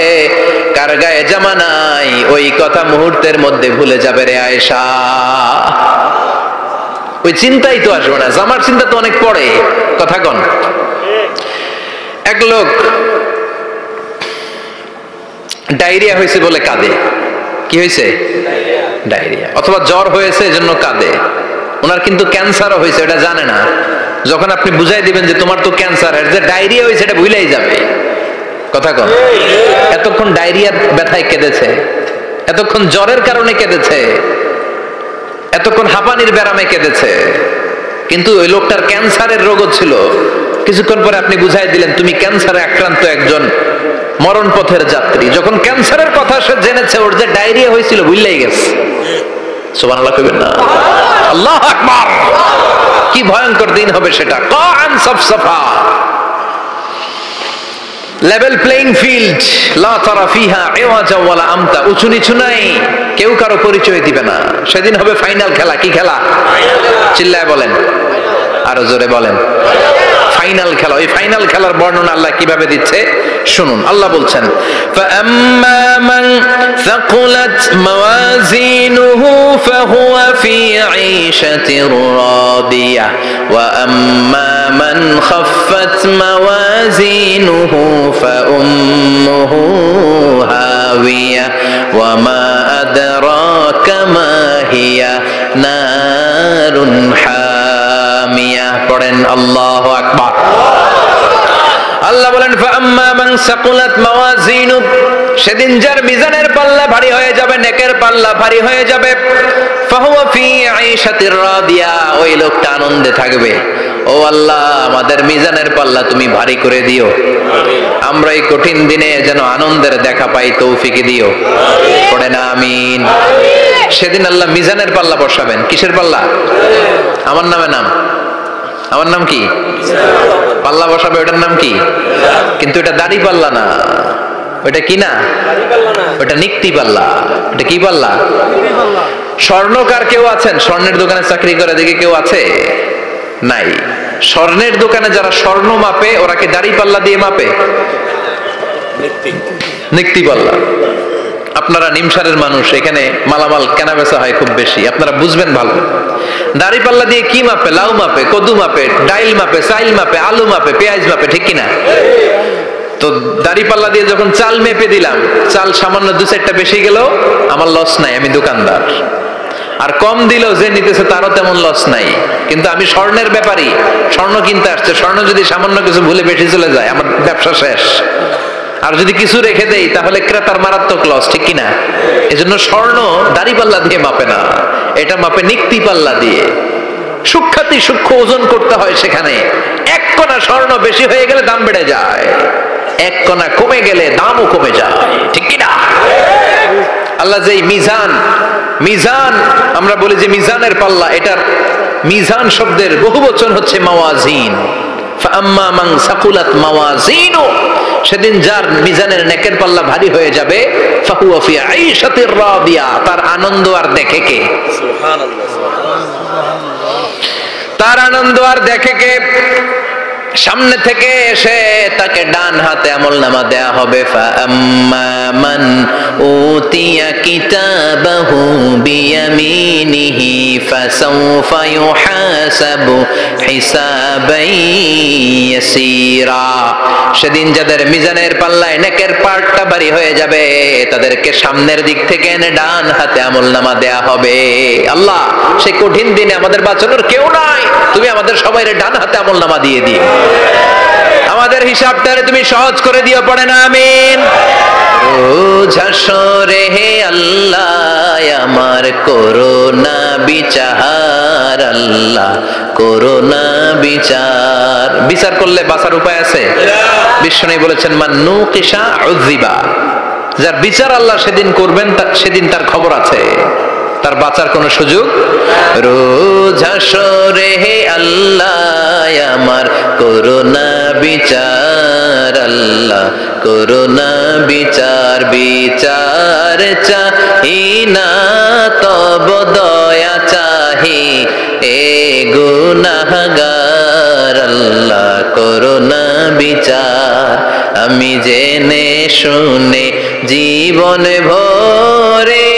কার গায়ে জামা নাই, ওই কথা মুহূর্তের মধ্যে ভুলে যাবে রে আয়েশা। ওই চিন্তাই তো আসবে না, জামার চিন্তা তো অনেক পরে। কথা কন। এক লোক ডায়রিয়া হয়েছে বলে কাঁদে। কি হয়েছে? ডায়রিয়া। অথবা জ্বর হয়েছে এজন্য কাঁদে। ওনার কিন্তু ক্যান্সারও হয়েছে, এটা জানে না। যখন আপনি বুঝাই দিবেন যে তোমার তো ক্যান্সার, এর যে ডায়রিয়া হয়েছে এটা ভুলেই যাবে। কথা কন। এতক্ষণ ডায়রিয়ার ব্যথায় কেঁদেছে, এতক্ষণ জ্বরের কারণে কেঁদেছে, এতক্ষণ হাঁপানির ব্যারামে কেঁদেছে, কিন্তু ওই লোকটার ক্যান্সারের রোগও ছিল। কিছুক্ষণ পরে আপনি বুঝাই দিলেন তুমি ক্যান্সারে আক্রান্ত একজন মরণ পথের যাত্রী। যখন ক্যান্সারের কথা সে জেনেছে, ওর যে ডায়রিয়া হয়েছিল ভুলেই গেছে। সুবহানাল্লাহ কইবেন না? আল্লাহু আকবার। কি ভয়ঙ্কর দিন হবে সেটা। কান সাফসাফা, লেভেল প্লেইং ফিল্ড, লা তারা ফিহা ইওয়াজা ওয়ালা আমতা, উঁচু নিচু নাই, কেউ কারো পরিচয় দিবে না। সেদিন হবে ফাইনাল খেলা। কি খেলা? চিল্লায় বলেন, আরো জোরে বলেন। ফাইনাল খেলা। ওই ফাইনাল খেলার বর্ণনা আল্লাহ কিভাবে দিচ্ছে শুনুন। আল্লাহ বলছেন, ফাআম্মা মান সাকুলাত মাওয়াজিনুহু ফাহুয়া ফি ঈশাতির রাদিয়াহ ওয়া আম্মা মান খাফফাত মাওয়াজিনুহু ফাউম্মুহু হাওিয়া ওয়া মা আদরাকা মা হিয়া নারুন হামিয়া। পড়েন আল্লাহু আকবার। আল্লাহ বলেন, ফাআম্মা মান সাকুলাত মাওয়াজিনু, সেদিন যার মিজানের পাল্লা ভারী হয়ে যাবে, নেকের পাল্লা ভারী হয়ে যাবে, ফাহুয়া ফি ঈশাতির রাদিয়া, ওই লোকটা আনন্দে থাকবে। ও আল্লাহ, আমাদের মিজানের পাল্লা তুমি ভারী করে দিও, আমরা এই কঠিন দিনে যেন আনন্দের দেখা পাই, তৌফিক দিও। পড়েন আমিন। সেদিন আল্লাহ মিজানের পাল্লা বসাবেন। কিসের পাল্লা? আমার নামে নাম। আমার নাম কি? পাল্লা বসাবে, ওটার নাম কি? কিন্তু এটা দাড়ি পাল্লা না। ওটা কি না? ওটা নিক্তি পাল্লা। ওটা কি পাল্লা? স্বর্ণকার কেউ আছেন? স্বর্ণের দোকানে চাকরি করে দেখে কেউ আছে? নাই। স্বর্ণের দোকানে যারা স্বর্ণ মাপে, ওরা কি দাড়ি পাল্লা দিয়ে মাপে? নিক্তি পাল্লা। আপনারা নিমসারের মানুষ, এখানে মালামাল কেনা বেচা হয় খুব বেশি, আপনারা বুঝবেন ভালো। দাড়ি পাল্লা দিয়ে কি মাপে? লাউ মাপে, কদু মাপে, ডাইল মাপে, চাইল মাপে, আলু মাপে, পেঁয়াজ মাপে, ঠিক কিনা? তো দাড়ি পাল্লা দিয়ে যখন চাল মেপে দিলাম, চাল সামান্য দু চারটা বেশি গেল, আমার লস নাই, আমি দোকানদার। আর কম দিল যে নিতেছে তারও তেমন লস নাই। কিন্তু আমি স্বর্ণের ব্যাপারী, স্বর্ণ কিনতে আসছে, স্বর্ণ যদি সামান্য কিছু ভুলে বেশি চলে যায়, আমার ব্যবসা শেষ। আর যদি কিছু রেখে দেই তাহলে ক্রেতার মারাত্মক লস, ঠিক কিনা? এজন্য স্বর্ণ দাড়ি পাল্লা দিয়ে মাপে না, এটা মাপে নিক্তি পাল্লা দিয়ে। সূক্ষ্মাতি সূক্ষ্ম ওজন করতে হয় সেখানে। এক কণা স্বর্ণ বেশি হয়ে গেলে দাম বেড়ে যায়, এক কণা কমে গেলে দামও কমে যায়, ঠিক কিনা? আল্লাহ যে মিজান, মিজান আমরা বলি যে মিজানের পাল্লা, এটার মিজান শব্দের বহুবচন হচ্ছে মাওয়াজিন। ফাআম্মা মান সাকুলাত মাওয়াজিনু, সেদিন যার মিজানের নেকের পাল্লা ভারী হয়ে যাবে, ফাহুয়া ফি ঈশাতির রাদিয়া, তার আনন্দ আর দেখে কে? সুবহানাল্লাহ। তার আনন্দ আর দেখে কে? সামনে থেকে এসে তাকে ডান হাতে আমলনামা দেয়া হবে। ফাআম্মা মান উতিয়া কিতাবাহু বিয়ামিনিহি ফাসাউফা ইউহাসাবু হিসাবান ইয়াসীরা, সেদিন যাদের মিজানের পাল্লায় নেকের পার্টটা ভারী হয়ে যাবে, তাদেরকে সামনের দিক থেকে এনে ডান হাতে আমলনামা দেয়া হবে। আল্লাহ, সেই কঠিন দিনে আমাদের বাঁচানোর কেউ নাই, তুমি আমাদের সবাইরে ডান হাতে আমলনামা দিয়ে দিও, আমাদের হিসাবটারে তুমি সহজ করে দিও। পড়েন আমিন। রোজ হাসরে হে আল্লাহ আমার করোনা বিচার, আল্লাহ করোনা বিচার। বিচার করলে বাঁচার উপায় আছে? বিশ্বনবী বলেছেন, মান নুকিশা উযিবা, যার বিচার আল্লাহ সেদিন করবেন, সেদিন তার খবর আছে, তার বাঁচার কোনো সুযোগ। রোজ হাসরে হে আল্লাহ আমার করুণা বিচার আল্লাহ করুণা বিচার বিচার চাহি না তব দয়া চাহি এ গুনাহগার আল্লাহ করুণা বিচার আমি জেনে শুনে জীবন ভরে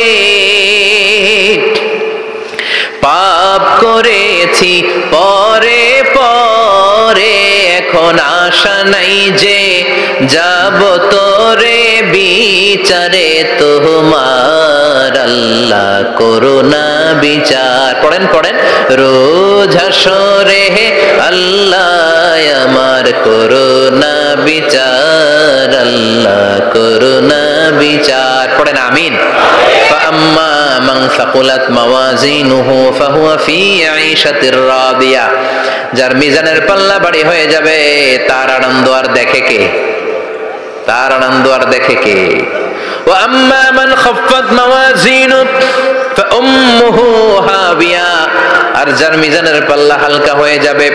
পাপ করেছি পরে পরে এখন আশা নাই যে যাব তোরে বিচারে তোমার আল্লাহ করুণা বিচার পড়েন পড়েন রোজ হাসরে আল্লাহ আমার করুণা বিচার আল্লাহ করুণা বিচার পড়েন আমিন فأما من ثقلت موازينه فهو في عيشة راضية যার মিজানের পাল্লা ভারী হয়ে যাবে তার আনন্দ আর দেখে কে তার আনন্দ আর দেখে কে وأما من خفت موازينه فأمه هاوية আর যার মিজানের পাল্লা হালকা হয়ে যাবে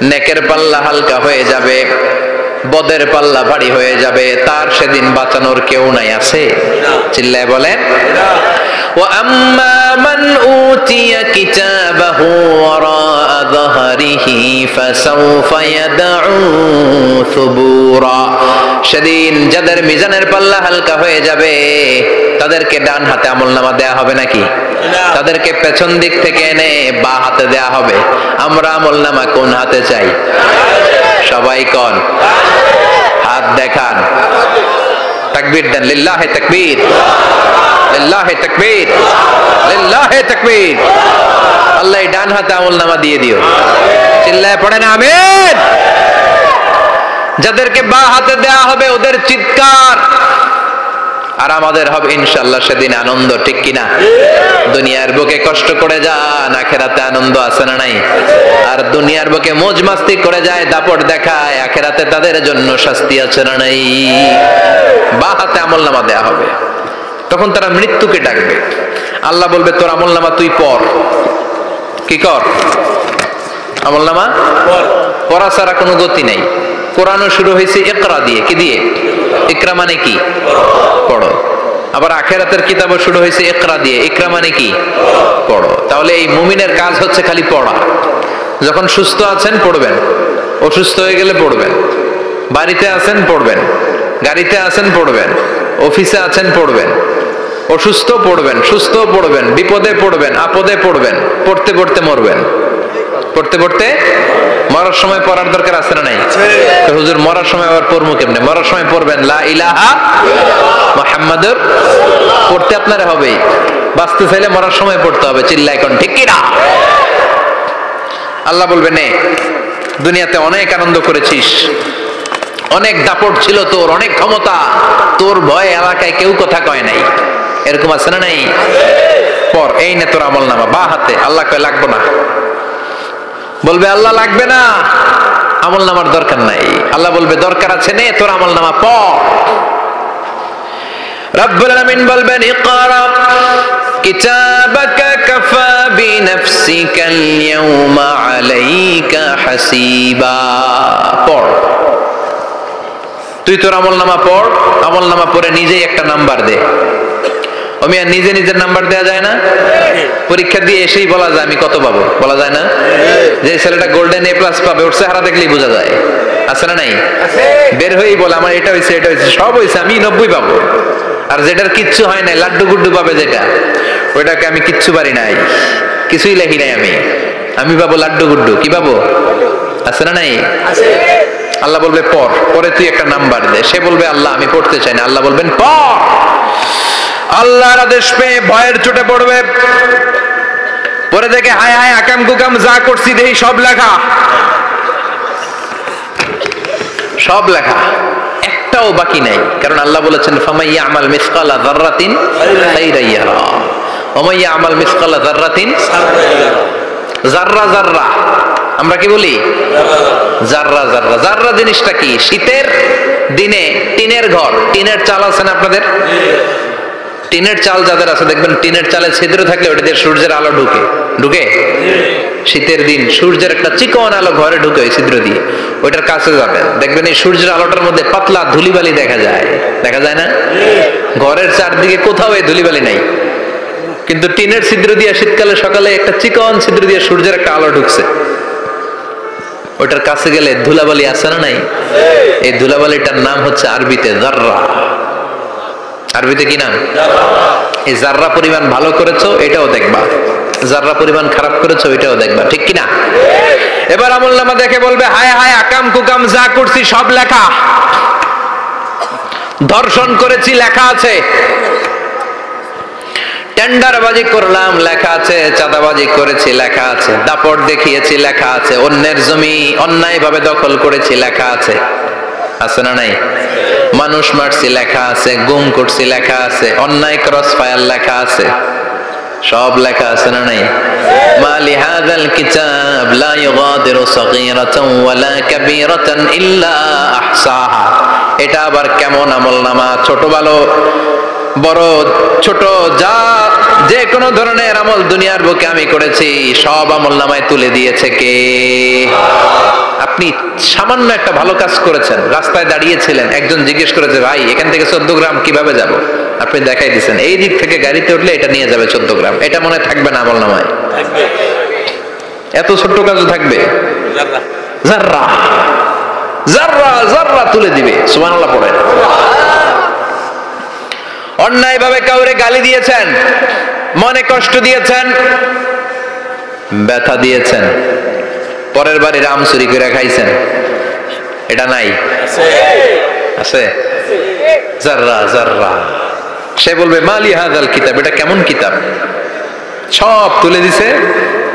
নেকের পাল্লা হালকা হয়ে যাবে বদের পাল্লা ভারী হয়ে যাবে তার সেদিন বাঁচানোর কেউ নাই আছে চিল্লায় বলেন وأما من أوتي كتابه وراء ظهره فسوف يدعو ثبورا সেদিন যাদের মিজানের পাল্লা হালকা হয়ে যাবে তাদেরকে ডান হাতে আমলনামা দেয়া হবে নাকি তাদেরকে পেছন দিক থেকে এনে বা হাতে দেয়া হবে আমরা আমলনামা কোন হাতে চাই সবাই কোন হাত দেখান তাকবীর দেন লিল্লাহি তাকবীর লিল্লাহি তাকবীর লিল্লাহি তাকবীর আল্লাহ ডান হাতে আমলনামা দিয়ে দিও চিল্লায় পড়েন আমিন যাদেরকে বা হাতে দেয়া হবে ওদের চিৎকার আর আমাদের হবে ইনশাআল্লাহ সেদিন আনন্দ ঠিক কিনা দুনিয়ার বুকে কষ্ট করে যান আখিরাতে আনন্দ আছে না নাই আর দুনিয়ার বুকে মौज মাস্তি করে যায় দাপট দেখায় আখিরাতে তাদের জন্য শাস্তি আছে না নাই বা হাতে আমলনামা দেয়া হবে তখন তারা মৃত্যুকে ডাকবে আল্লাহ বলবে তোর আমলনামা তুই পড় কি কর আমলনামা পড়া ছাড়া কোনো গতি নাই কোরআনও শুরু হয়েছে ইকরা দিয়ে কি দিয়ে ইকরা মানে কি পড়ো আবার আখিরাতের কিতাবও শুরু হয়েছে ইকরা দিয়ে ইকরা মানে কি পড়ো তাহলে এই মুমিনের কাজ হচ্ছে খালি পড়া যখন সুস্থ আছেন পড়বেন অসুস্থ হয়ে গেলে পড়বেন বাড়িতে আছেন পড়বেন গাড়িতে আছেন পড়বেন অফিসে আছেন পড়বেন অসুস্থ পড়বেন সুস্থ পড়বেন বিপদে পড়বেন আপদে পড়বেন পড়তে পড়তে মরবেন পড়তে পড়তে মরার সময় পড়ার দরকার আছে না নাই হুজুর মরার সময় আবার পড়বো কেমনে মরার সময় পড়বেন লা ইলাহা মুহাম্মাদুর পড়তে আপনার হবে বাঁচতে চাইলে মরার সময় পড়তে হবে চিল্লায় কোন ঠিক কি না আল্লাহ বলবে নে দুনিয়াতে অনেক আনন্দ করেছিস অনেক দাপট ছিল তোর অনেক ক্ষমতা তোর ভয়ে এলাকায় কেউ কথা কয় নাই এরকম আছে না নাই পর এই নে তোর আমলনামা বা হাতে আল্লাহ কয় লাগবে না বলবে আল্লাহ লাগবে না আমলনামার দরকার নাই আল্লাহ বলবে দরকার আছে নে তোর আমলনামা পড় রব্বুল আলামিন বলবেন ইকরা কিতাবাকা কাফা বিনাফসিকাল ইয়াওমা আলাইকা হাসিবা পড় তুই তোর আমলনামা পড় আমলনামা পড়ে নিজেই একটা নাম্বার দে আমি আর নিজে নিজের নাম্বার দেয়া যায় না পরীক্ষা দিয়ে এসেই বলা যায় আমি কত পাবো বলা যায় না যে ছেলেটা গোল্ডেন এ প্লাস পাবে ওর চেহারা দেখলেই বোঝা যায় আছে না নাই বের হয়েই বলে আমার এটা হয়েছে সব হয়েছে আমি 90 পাবো আর যেটার কিচ্ছু হয় নাই লাড্ডু গুড্ডু পাবে যেটা ওইটাকে আমি কিচ্ছু পারি নাই কিছুই লেখি নাই আমি পাবো লাড্ডু গুড্ডু কি পাবো আছে না নাই আল্লাহ বলবে পড় পরে তুই একটা নাম্বার দে সে বলবে আল্লাহ আমি পড়তে চাই না আল্লাহ বলবেন পড় আল্লাহর আদেশ পেয়ে ভয়ের চোটে পড়বে পরে দেখে হায় হায় আকাম কুকাম যা করছি দেখি সব লেখা একটাও বাকি নাই কারণ আল্লাহ বলেছেন ফামাইয়া আমাল মিসকালা যাররাতিন খাইরান ইয়ারা ওয়া মাইয়া আমাল মিসকালা যাররাতিন যাররা যাররা আমরা কি বলি যাররা যাররা যাররা জিনিসটা কি শীতের দিনে টিনের ঘর টিনের চাল আছে না আপনাদের টিনের চাল যাদের আছে দেখবেন টিনের চালে ছিদ্র থাকলে ওটা দিয়ে সূর্যের আলো ঢুকে শীতের দিন সূর্যের একটা চিকন আলো ঘরে ঢুকে ওই ছিদ্র দিয়ে, ওইটার কাছে যাবেন, দেখবেন এই সূর্যের আলোটার মধ্যে পাতলা ধুলিবালি দেখা যায়, দেখা যায় না? ঘরের চারদিকে কোথাও এই ধুলিবালি নাই, কিন্তু টিনের ছিদ্র দিয়ে শীতকালে সকালে একটা চিকন ছিদ্র দিয়ে সূর্যের একটা আলো ঢুকছে, ওইটার কাছে গেলে ধুলাবালি আছে না নাই? এই ধুলাবালিটার নাম হচ্ছে আরবিতে জাররা। আরবিতে কি নাম? এই জাররা পরিমাণ ভালো করেছো এটাও দেখবা, জাররা পরিমাণ খারাপ করেছো এটাও দেখবা, ঠিক কিনা? এবার আমলনামা দেখে বলবে হায় হায় আকাম কুকাম যা করছি সব লেখা, ধর্ষণ করেছি লেখা আছে, টেন্ডারবাজি করলাম লেখা আছে, চাঁদাবাজি করেছি লেখা আছে, দাপট দেখিয়েছি লেখা আছে, অন্যের জমি অন্যায় ভাবে দখল করেছি লেখা আছে, আছে না নাই? মানুষ মারছি লেখা আছে, গুম করছি লেখা আছে, অন্যায় ক্রস ফায়ার লেখা আছে, সব লেখা আছে না নাই? মালি হাযাল কিতাব লা ইউগাদিরু সাগীরাতান ওয়ালা কাবীরাতান ইল্লা আহসাহা। এটা আবার কেমন আমলনামা? ছোট ভালো বড় ছোট যা যে কোনো ধরনের আমল দুনিয়ার বুকে আমি করেছি সব আমলনামায় তুলে দিয়েছে কে? আপনি সামান্য একটা ভালো কাজ করেছেন, রাস্তায় দাঁড়িয়েছিলেন, একজন জিজ্ঞেস করেছে ভাই এখান থেকে 14 গ্রাম কিভাবে যাব, আপনি দেখাই দিচ্ছেন এই দিক থেকে গাড়িতে উঠলে এটা নিয়ে যাবে 14 গ্রাম, এটা মনে থাকবে না আমলনামায়? এত ছোট্ট কাজও থাকবে? জাররা জাররা জাররা তুলে দিবে। সুবহানাল্লাহ পড়েন। অন্যায় ভাবে কাউরে গালি দিয়েছেন, মনে কষ্ট দিয়েছেন, ব্যথা দিয়েছেন, পরের বাড়ির আম চুরি করে খাইছেন, এটা নাই? আছে। জাররা জাররা। সে বলবে মালি হাযাল কিতাব, এটা কেমন কিতাব? সব তুলে দিছে।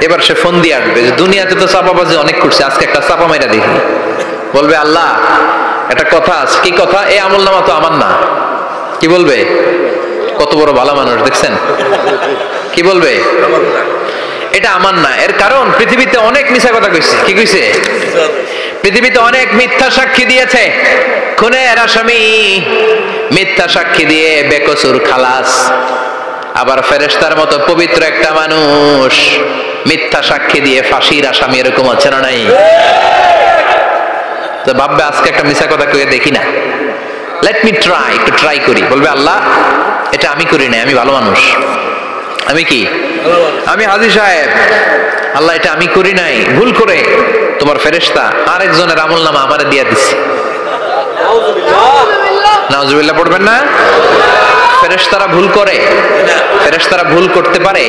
এবার সে ফোন দিয়ে আসবে যে দুনিয়াতে তো চাপাবাজি অনেক করছে, আজকে একটা চাপা মেরা দেখি। বলবে আল্লাহ একটা কথা আছে। কি কথা? এই আমলনামা তো আমার না। কি বলবে? কত বড় ভালো মানুষ দেখছেন? কি বলবে? এটা আমার না। এর কারণ পৃথিবীতে অনেক মিথ্যা কথা কইছে। কি কইছে? পৃথিবীতে অনেক মিথ্যা সাক্ষী দিয়েছে, খুনের আসামি মিথ্যা সাক্ষী দিয়ে বেকসুর খালাস। আবার ফেরেশতার মতো পবিত্র একটা মানুষ মিথ্যা সাক্ষী দিয়ে ফাঁসির আসামি, এরকম আছে না নাই? তো ভাববে আজকে একটা মিথ্যা কথা কইয়ে দেখি না, লেট মি ট্রাই, একটু ট্রাই করি। বলবে আল্লাহ এটা আমি করি নাই, আমি ভালো মানুষ। আমি কি? আমি হাজী সাহেব। আল্লাহ এটা আমি করি নাই, ভুল করে তোমার ফেরেশতা আরেকজনের আমলনামা আমারে দিয়ে দিছে। নাউজুবিল্লাহ পড়বেন না? ফেরেশতারা ভুল করে? ফেরেশতারা ভুল করতে পারে?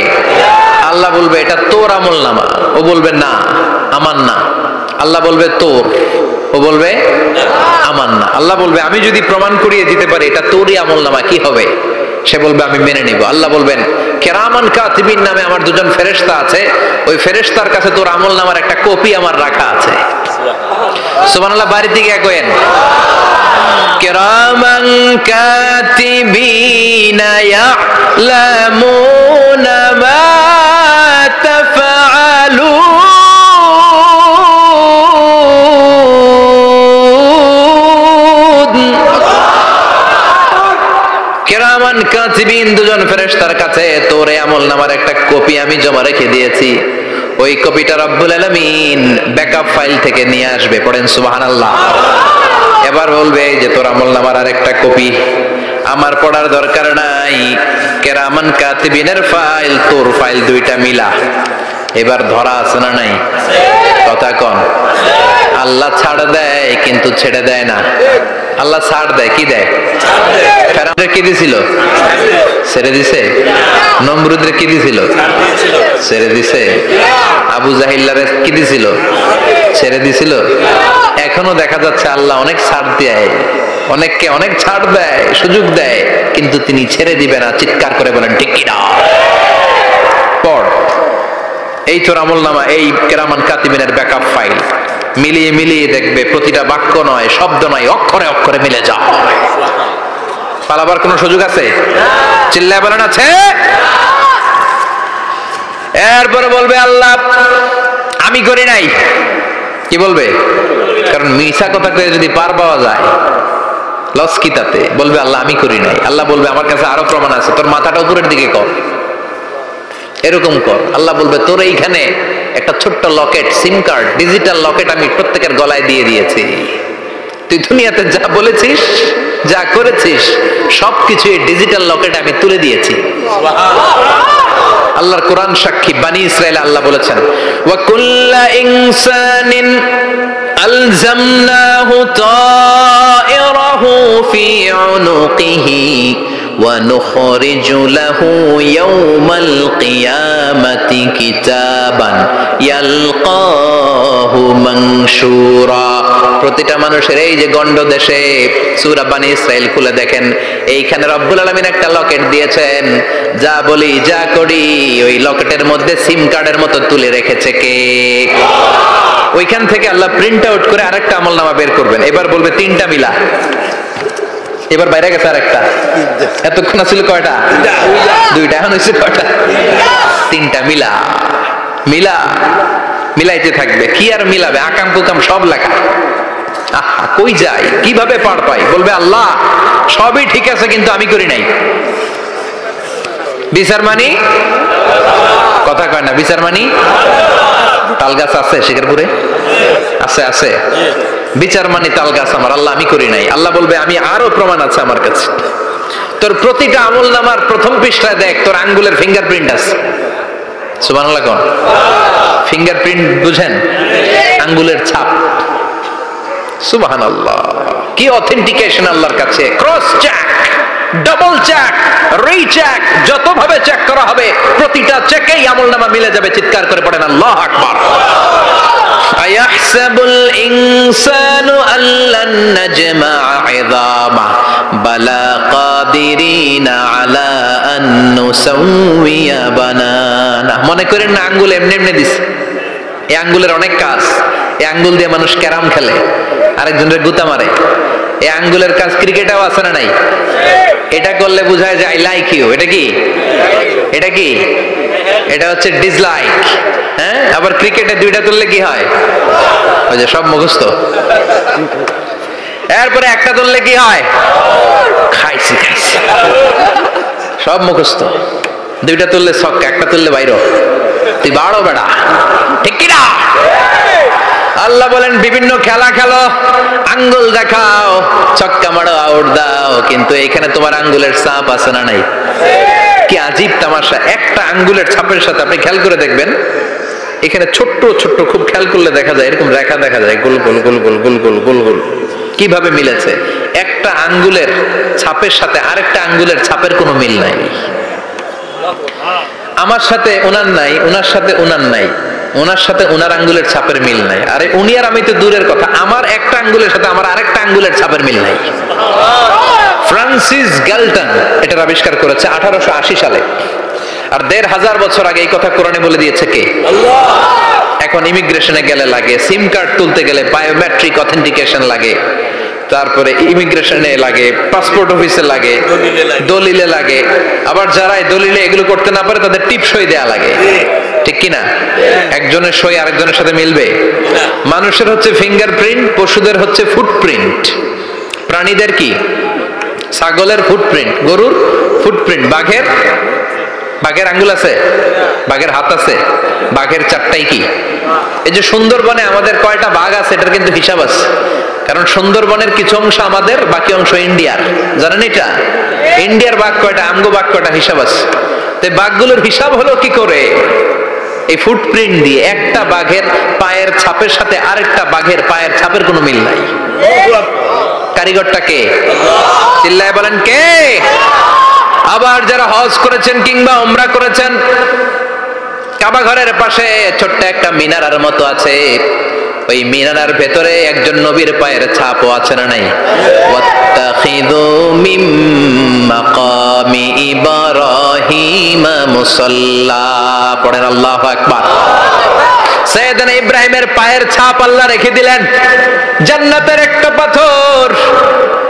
আল্লাহ বলবে এটা তোর আমলনামা, ও বলবে না আমার না। আল্লাহ বলবে তোর, ও বলবে আমার না। আল্লাহ বলবে আমি যদি প্রমাণ করিয়ে দিতে পারি এটা তোরই আমলনামা, কি হবে? সে বলবে আমি মেনে নিব। আল্লাহ বলবেন কিরামান কাতিবিন নামে আমার দুজন ফেরেশতা আছে, ওই ফেরেশতার কাছে তোর আমলনামার একটা কপি আমার রাখা আছে। সুবহানাল্লাহ। বাড়িতে গিয়ে কইেন কিরামান কাতিবিনা ইয়ালামুনা মা তাফআলুন। কিরামান কাতিবিন দুজন ফেরেশতার কাছে তোর আমলনামার একটা কপি আমি জমা রেখে দিয়েছি। ওই কপিটা রব্বুল আলামিন ব্যাকআপ ফাইল থেকে নিয়ে আসবে। পড়েন সুবহানাল্লাহ। এবার বলবে যে তোর আমলনামার আরেকটা কপি আমার পড়ার দরকার নাই, কিরামান কাতিবিনের ফাইল তোর ফাইল দুইটা মিলা। এবার ধরা আছে না নাই? কথা কন। আল্লাহ ছাড় দেয় কিন্তু ছেড়ে দেয় না। আল্লাহ ছাড় দেয়, কি দেয়? ফেরাউনকে কি দিছিল? ছেড়ে দিছে। নমরুদরে কি দিছিল? ছেড়ে দিছে। আবু জাহিল্লারে কি দিছিল? ছেড়ে দিছিল। এখনো দেখা যাচ্ছে আল্লাহ অনেক ছাড় দেয়, অনেককে অনেক ছাড় দেয়, সুযোগ দেয়, কিন্তু তিনি ছেড়ে দিবে না। চিৎকার করে বলেন ঠিক কিনা? পড় এই তোর আমলনামা, এই কিরামান কাতিবিনের ব্যাকআপ ফাইল মিলিয়ে মিলিয়ে দেখবে প্রতিটা বাক্য নয়, শব্দ নয়, অক্ষরে অক্ষরে মিলে যায়। পালাবার কোন সুযোগ আছে? চিল্লায় বলেন আছে? এরপরে বলবে আল্লাহ আমি করি নাই। কি বলবে? কারণ মিছা কথা কয়ে যদি পার পাওয়া যায় লস কি তাতে? বলবে আল্লাহ আমি করি নাই। আল্লাহ বলবে আমার কাছে আরো প্রমাণ আছে, তোর মাথাটা উপরের দিকে কর, এরকম কর। আল্লাহ বলবে তোর এইখানে একটা ছোট্ট লকেট, সিম কার্ড, ডিজিটাল লকেট আমি প্রত্যেকের গলায় দিয়ে দিয়েছি। তুই দুনিয়াতে যা বলেছিস, যা করেছিস, সবকিছু এই ডিজিটাল লকেট আমি তুলে দিয়েছি। আল্লাহর কোরআন সাক্ষী, বানি ইসরাইল আল্লাহ বলেছেন, ওয়া কুল্লা ইনসানিন আলজামনাহু তায়রাহু ফি উনুকিহি ওয়া নুখরিজু লাহু ইয়াওমাল কিয়ামাতি কিতাবান ইয়ালকাহু মানশুরা। প্রতিটা মানুষের এই যে গন্ড দেশে সূরা বানি ইসরাইল খুলে দেখেন, এইখানে রব্বুল আলামিন একটা লকেট দিয়েছেন। যা বলি, যা করি, ওই লকেটের মধ্যে সিম কার্ডের মতো তুলে রেখেছে কে? ওইখান থেকে আল্লাহ প্রিন্ট আউট করে আরেকটা আমলনামা বের করবেন। এবার বলবে তিনটা মিলা, এবার বাইরে গেছে আরেকটা। এতক্ষণ ছিল কয়টা? দুইটা। এখন হয়েছে কয়টা? তিনটা। মিলা মিলা মিলাইতে থাকবে। কি আর মিলাবে? আকাম কুকাম সব লেখা। আহা, কই যাই, কিভাবে পার পাই? বলবে আল্লাহ সবই ঠিক আছে, কিন্তু আমি করি নাই। বিচার মানি কথা কয় না, বিচার মানি। তাল গাছ আছে শিকারপুরে? আছে, আছে। বিচার মানি তাল গাছ আমার, আল্লাহ আমি করি নাই। আল্লাহ বলবে আমি আরো প্রমাণ আছে আমার কাছে। তোর প্রতিটা আমল নামার প্রথম পৃষ্ঠায় দেখ, তোর আঙ্গুলের ফিঙ্গারপ্রিন্ট আছে। সুবহানাল্লাহ কোন? ফিঙ্গারপ্রিন্ট বুঝেন? আঙ্গুলের ছাপ। সুবহানাল্লাহ, কি অথেন্টিকেশন আল্লাহর কাছে। Cross check, double check, recheck, যতভাবে চেক করা হবে প্রতিটা চেকেই আমলনামা মিলে যাবে। চিৎকার করে পড়েন আল্লাহু আকবার। আয়াহসাবুল ইনসানু আল্লান নাজমা ইযামা বালা কাদিরিনা আলা আন নুসাউইয়া বানানা। মনে করেন না আঙ্গুল এমনি এমনি দিছে। এই আঙ্গুলের অনেক কাজ। এই আঙ্গুল দিয়ে মানুষ ক্যারাম খেলে, আরেকজনের গুতা মারে। এই আঙ্গুলের কাজ ক্রিকেটেও আছে না নাই? এটা করলে বোঝায় যে আই লাইক ইউ। এটা কি? এটা কি? এটা হচ্ছে ডিসলাইক। হ্যাঁ, আবার ক্রিকেটে দুইটা তুললে কি হয়? ওই যে সব মুখস্থ। এরপরে একটা তুললে কি হয়? খাইছি খাইছি, সব মুখস্থ। দুইটা তুললে ছক্কা, একটা তুললে বাইরে। তুই বাড়ো বেড়া, ঠিক কিনা? আল্লাহ বলেন বিভিন্ন খেলা খেলো, আঙ্গুল দেখাও, ছক্কা মারো, আউট দাও, কিন্তু এখানে তোমার আঙ্গুলের ছাপ আছে না নাই? কি আজীব তামাশা! একটা আঙ্গুলের ছাপের সাথে আপনি খেয়াল করে দেখবেন, এখানে ছোট্ট ছোট্ট, খুব খেয়াল করলে দেখা যায় এরকম রেখা দেখা যায়, গোল গোল গোল গোল গোল গোল গোল গোল। কিভাবে মিলেছে? একটা আঙ্গুলের ছাপের সাথে আরেকটা আঙ্গুলের ছাপের কোনো মিল নাই। আমার সাথে ওনার নাই, ওনার সাথে ওনার নাই, ওনার সাথে ওনার আঙ্গুলের ছাপের মিল নাই। আরে উনি আর আমি তো দূরের কথা, আমার একটা আঙ্গুলের সাথে আমার আরেকটা আঙ্গুলের ছাপের মিল নাই। ফ্রান্সিস গ্যালটন এটার আবিষ্কার করেছে 1880 সালে। আর 1500 বছর আগে এই কথা কোরআনে বলে দিয়েছে কে? আল্লাহ। এখন ইমিগ্রেশনে গেলে লাগে, সিম কার্ড তুলতে গেলে বায়োমেট্রিক অথেন্টিকেশন লাগে, তারপরে ইমিগ্রেশনে লাগে, পাসপোর্ট অফিসে লাগে, দলিলে লাগে। আবার যারা দলিলে এগুলো করতে না পারে তাদের টিপ সই দেয়া লাগে, ঠিক কিনা? একজনের সই আরেকজনের সাথে মিলবে? মানুষের হচ্ছে ফিঙ্গারপ্রিন্ট, পশুদের হচ্ছে ফুটপ্রিন্ট। প্রাণীদের কি? ছাগলের ফুটপ্রিন্ট, গরুর ফুটপ্রিন্ট, বাঘের আঙ্গুল আছে, বাঘের হাত আছে, বাঘের চারটাই কি? এই যে সুন্দরবনে আমাদের কয়টা বাঘ আছে এটার কিন্তু হিসাব আছে, কারণ সুন্দরবনের কিছু অংশ আমাদের, বাকি অংশ ইন্ডিয়ার। জানেন এটা? ইন্ডিয়ার বাঘ কয়টা, আমগো বাঘ কয়টা, হিসাব আছে। তো বাঘগুলোর হিসাব হলো কি করে? এই ফুটপ্রিন্ট দিয়ে। একটা বাঘের পায়ের ছাপের সাথে আরেকটা বাঘের পায়ের ছাপের কোনো মিল নাই। কারিগরটা কে? চিল্লায় বলেন কে? আবার যারা হজ করেছেন কিংবা উমরা করেছেন, কাবা ঘরের পাশে ছোট্ট একটা মিনারার মতো আছে, ওই মিনারার ভেতরে একজন নবীর পায়ের ছাপও আছে না নাই? ওয়াত্তাখিযু মিন মাকামি ইব্রাহিম মুসাল্লা। পড়েন আল্লাহু আকবার। সাইয়েদনা ইব্রাহিমের পায়ের ছাপ আল্লাহ রেখে দিলেন জান্নাতের একটা পাথর।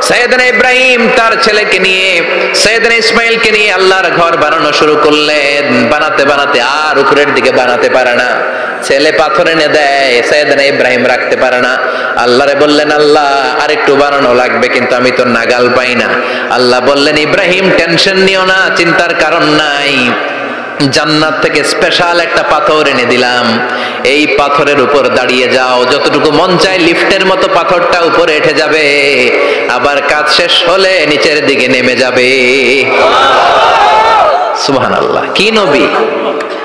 সাইয়েদনা ইব্রাহিম তার ছেলেকে নিয়ে, সাইয়েদনা ইসমাইলকে নিয়ে আল্লাহর ঘর বানানো শুরু করলেন। বানাতে বানাতে আর উপরের দিকে বানাতে পারে না, ছেলে পাথর এনে দেয়, সাইয়েদনা ইব্রাহিম রাখতে পারে না। আল্লাহরে বললেন, আল্লাহ আরেকটু বানানো লাগবে, কিন্তু আমি তো নাগাল পাই না। আল্লাহ বললেন, ইব্রাহিম টেনশন নিও না, চিন্তার কারণ নাই। জান্নাত থেকে স্পেশাল একটা পাথর এনে দিলাম, এই পাথরের উপর দাঁড়িয়ে যাও, যতটুকু মন চায় লিফটের মতো পাথরটা উপরে উঠে যাবে, আবার কাজ শেষ হলে নিচের দিকে নেমে যাবে। সুবহানাল্লাহ, কি নবী!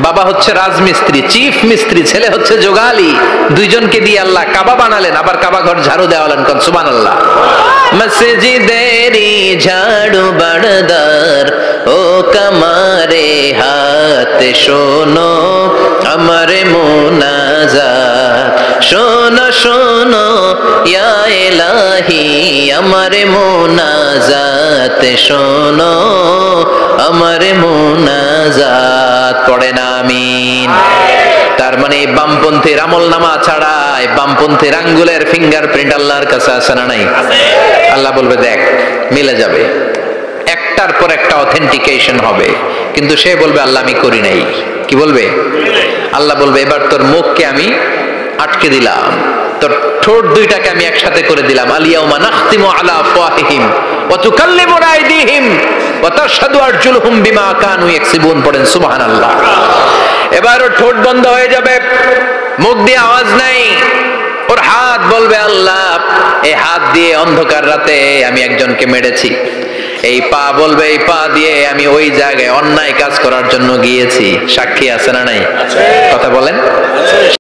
বাবা হচ্ছে রাজমিস্ত্রি, চিফ মিস্ত্রি, ছেলে হচ্ছে যোগালী, দুইজনকে দিয়ে আল্লাহ কাবা বানালেন, আবার কাবা ঘর ঝাড়ু দেওয়ালেন। কোন সুবহানাল্লাহ। মসজিদেরি ঝাড়ু বারদার ও কামারে হাত শোনো আমার মুনাজাত, শোনো শোনো ইয়া ইলাহি আমার মুনাজাত, শোনো আমার মুনাজাত। পড়েন আমিন। তার মানে বামপন্থীর আমল নামা ছাড়াই বামপন্থীর আঙ্গুলের ফিঙ্গারপ্রিন্ট আল্লাহর কাছে আছে না নাই? আল্লাহ বলবে দেখ মিলে যাবে, একটার পর একটা অথেন্টিকেশন হবে, কিন্তু সে বলবে আল্লাহ আমি করি নাই। কি বলবে? আল্লাহ বলবে এবার তোর মুখকে আমি আটকে দিলাম, তোর ঠোঁট দুইটাকে আমি একসাথে করে দিলাম। আলিয়াউমা নাখতিমু আলা আফওয়াহিহিম ওয়া তুকাল্লিমুনা আইদিহিম ওয়া তাশহাদু আরজুলুহুম বিমা কানু ইয়াকসিবুন। পড়েন সুবহানাল্লাহ। এবার ওর ঠোঁট বন্ধ হয়ে যাবে, মুখ দিয়ে আওয়াজ নাই, ওর হাত বলবে আল্লাহ এই হাত দিয়ে অন্ধকার রাতে আমি একজনকে মেরেছি, এই পা বলবে এই পা দিয়ে আমি ওই জায়গায় অন্যায় কাজ করার জন্য গিয়েছি। সাক্ষী আছে না নাই? কথা বলেন।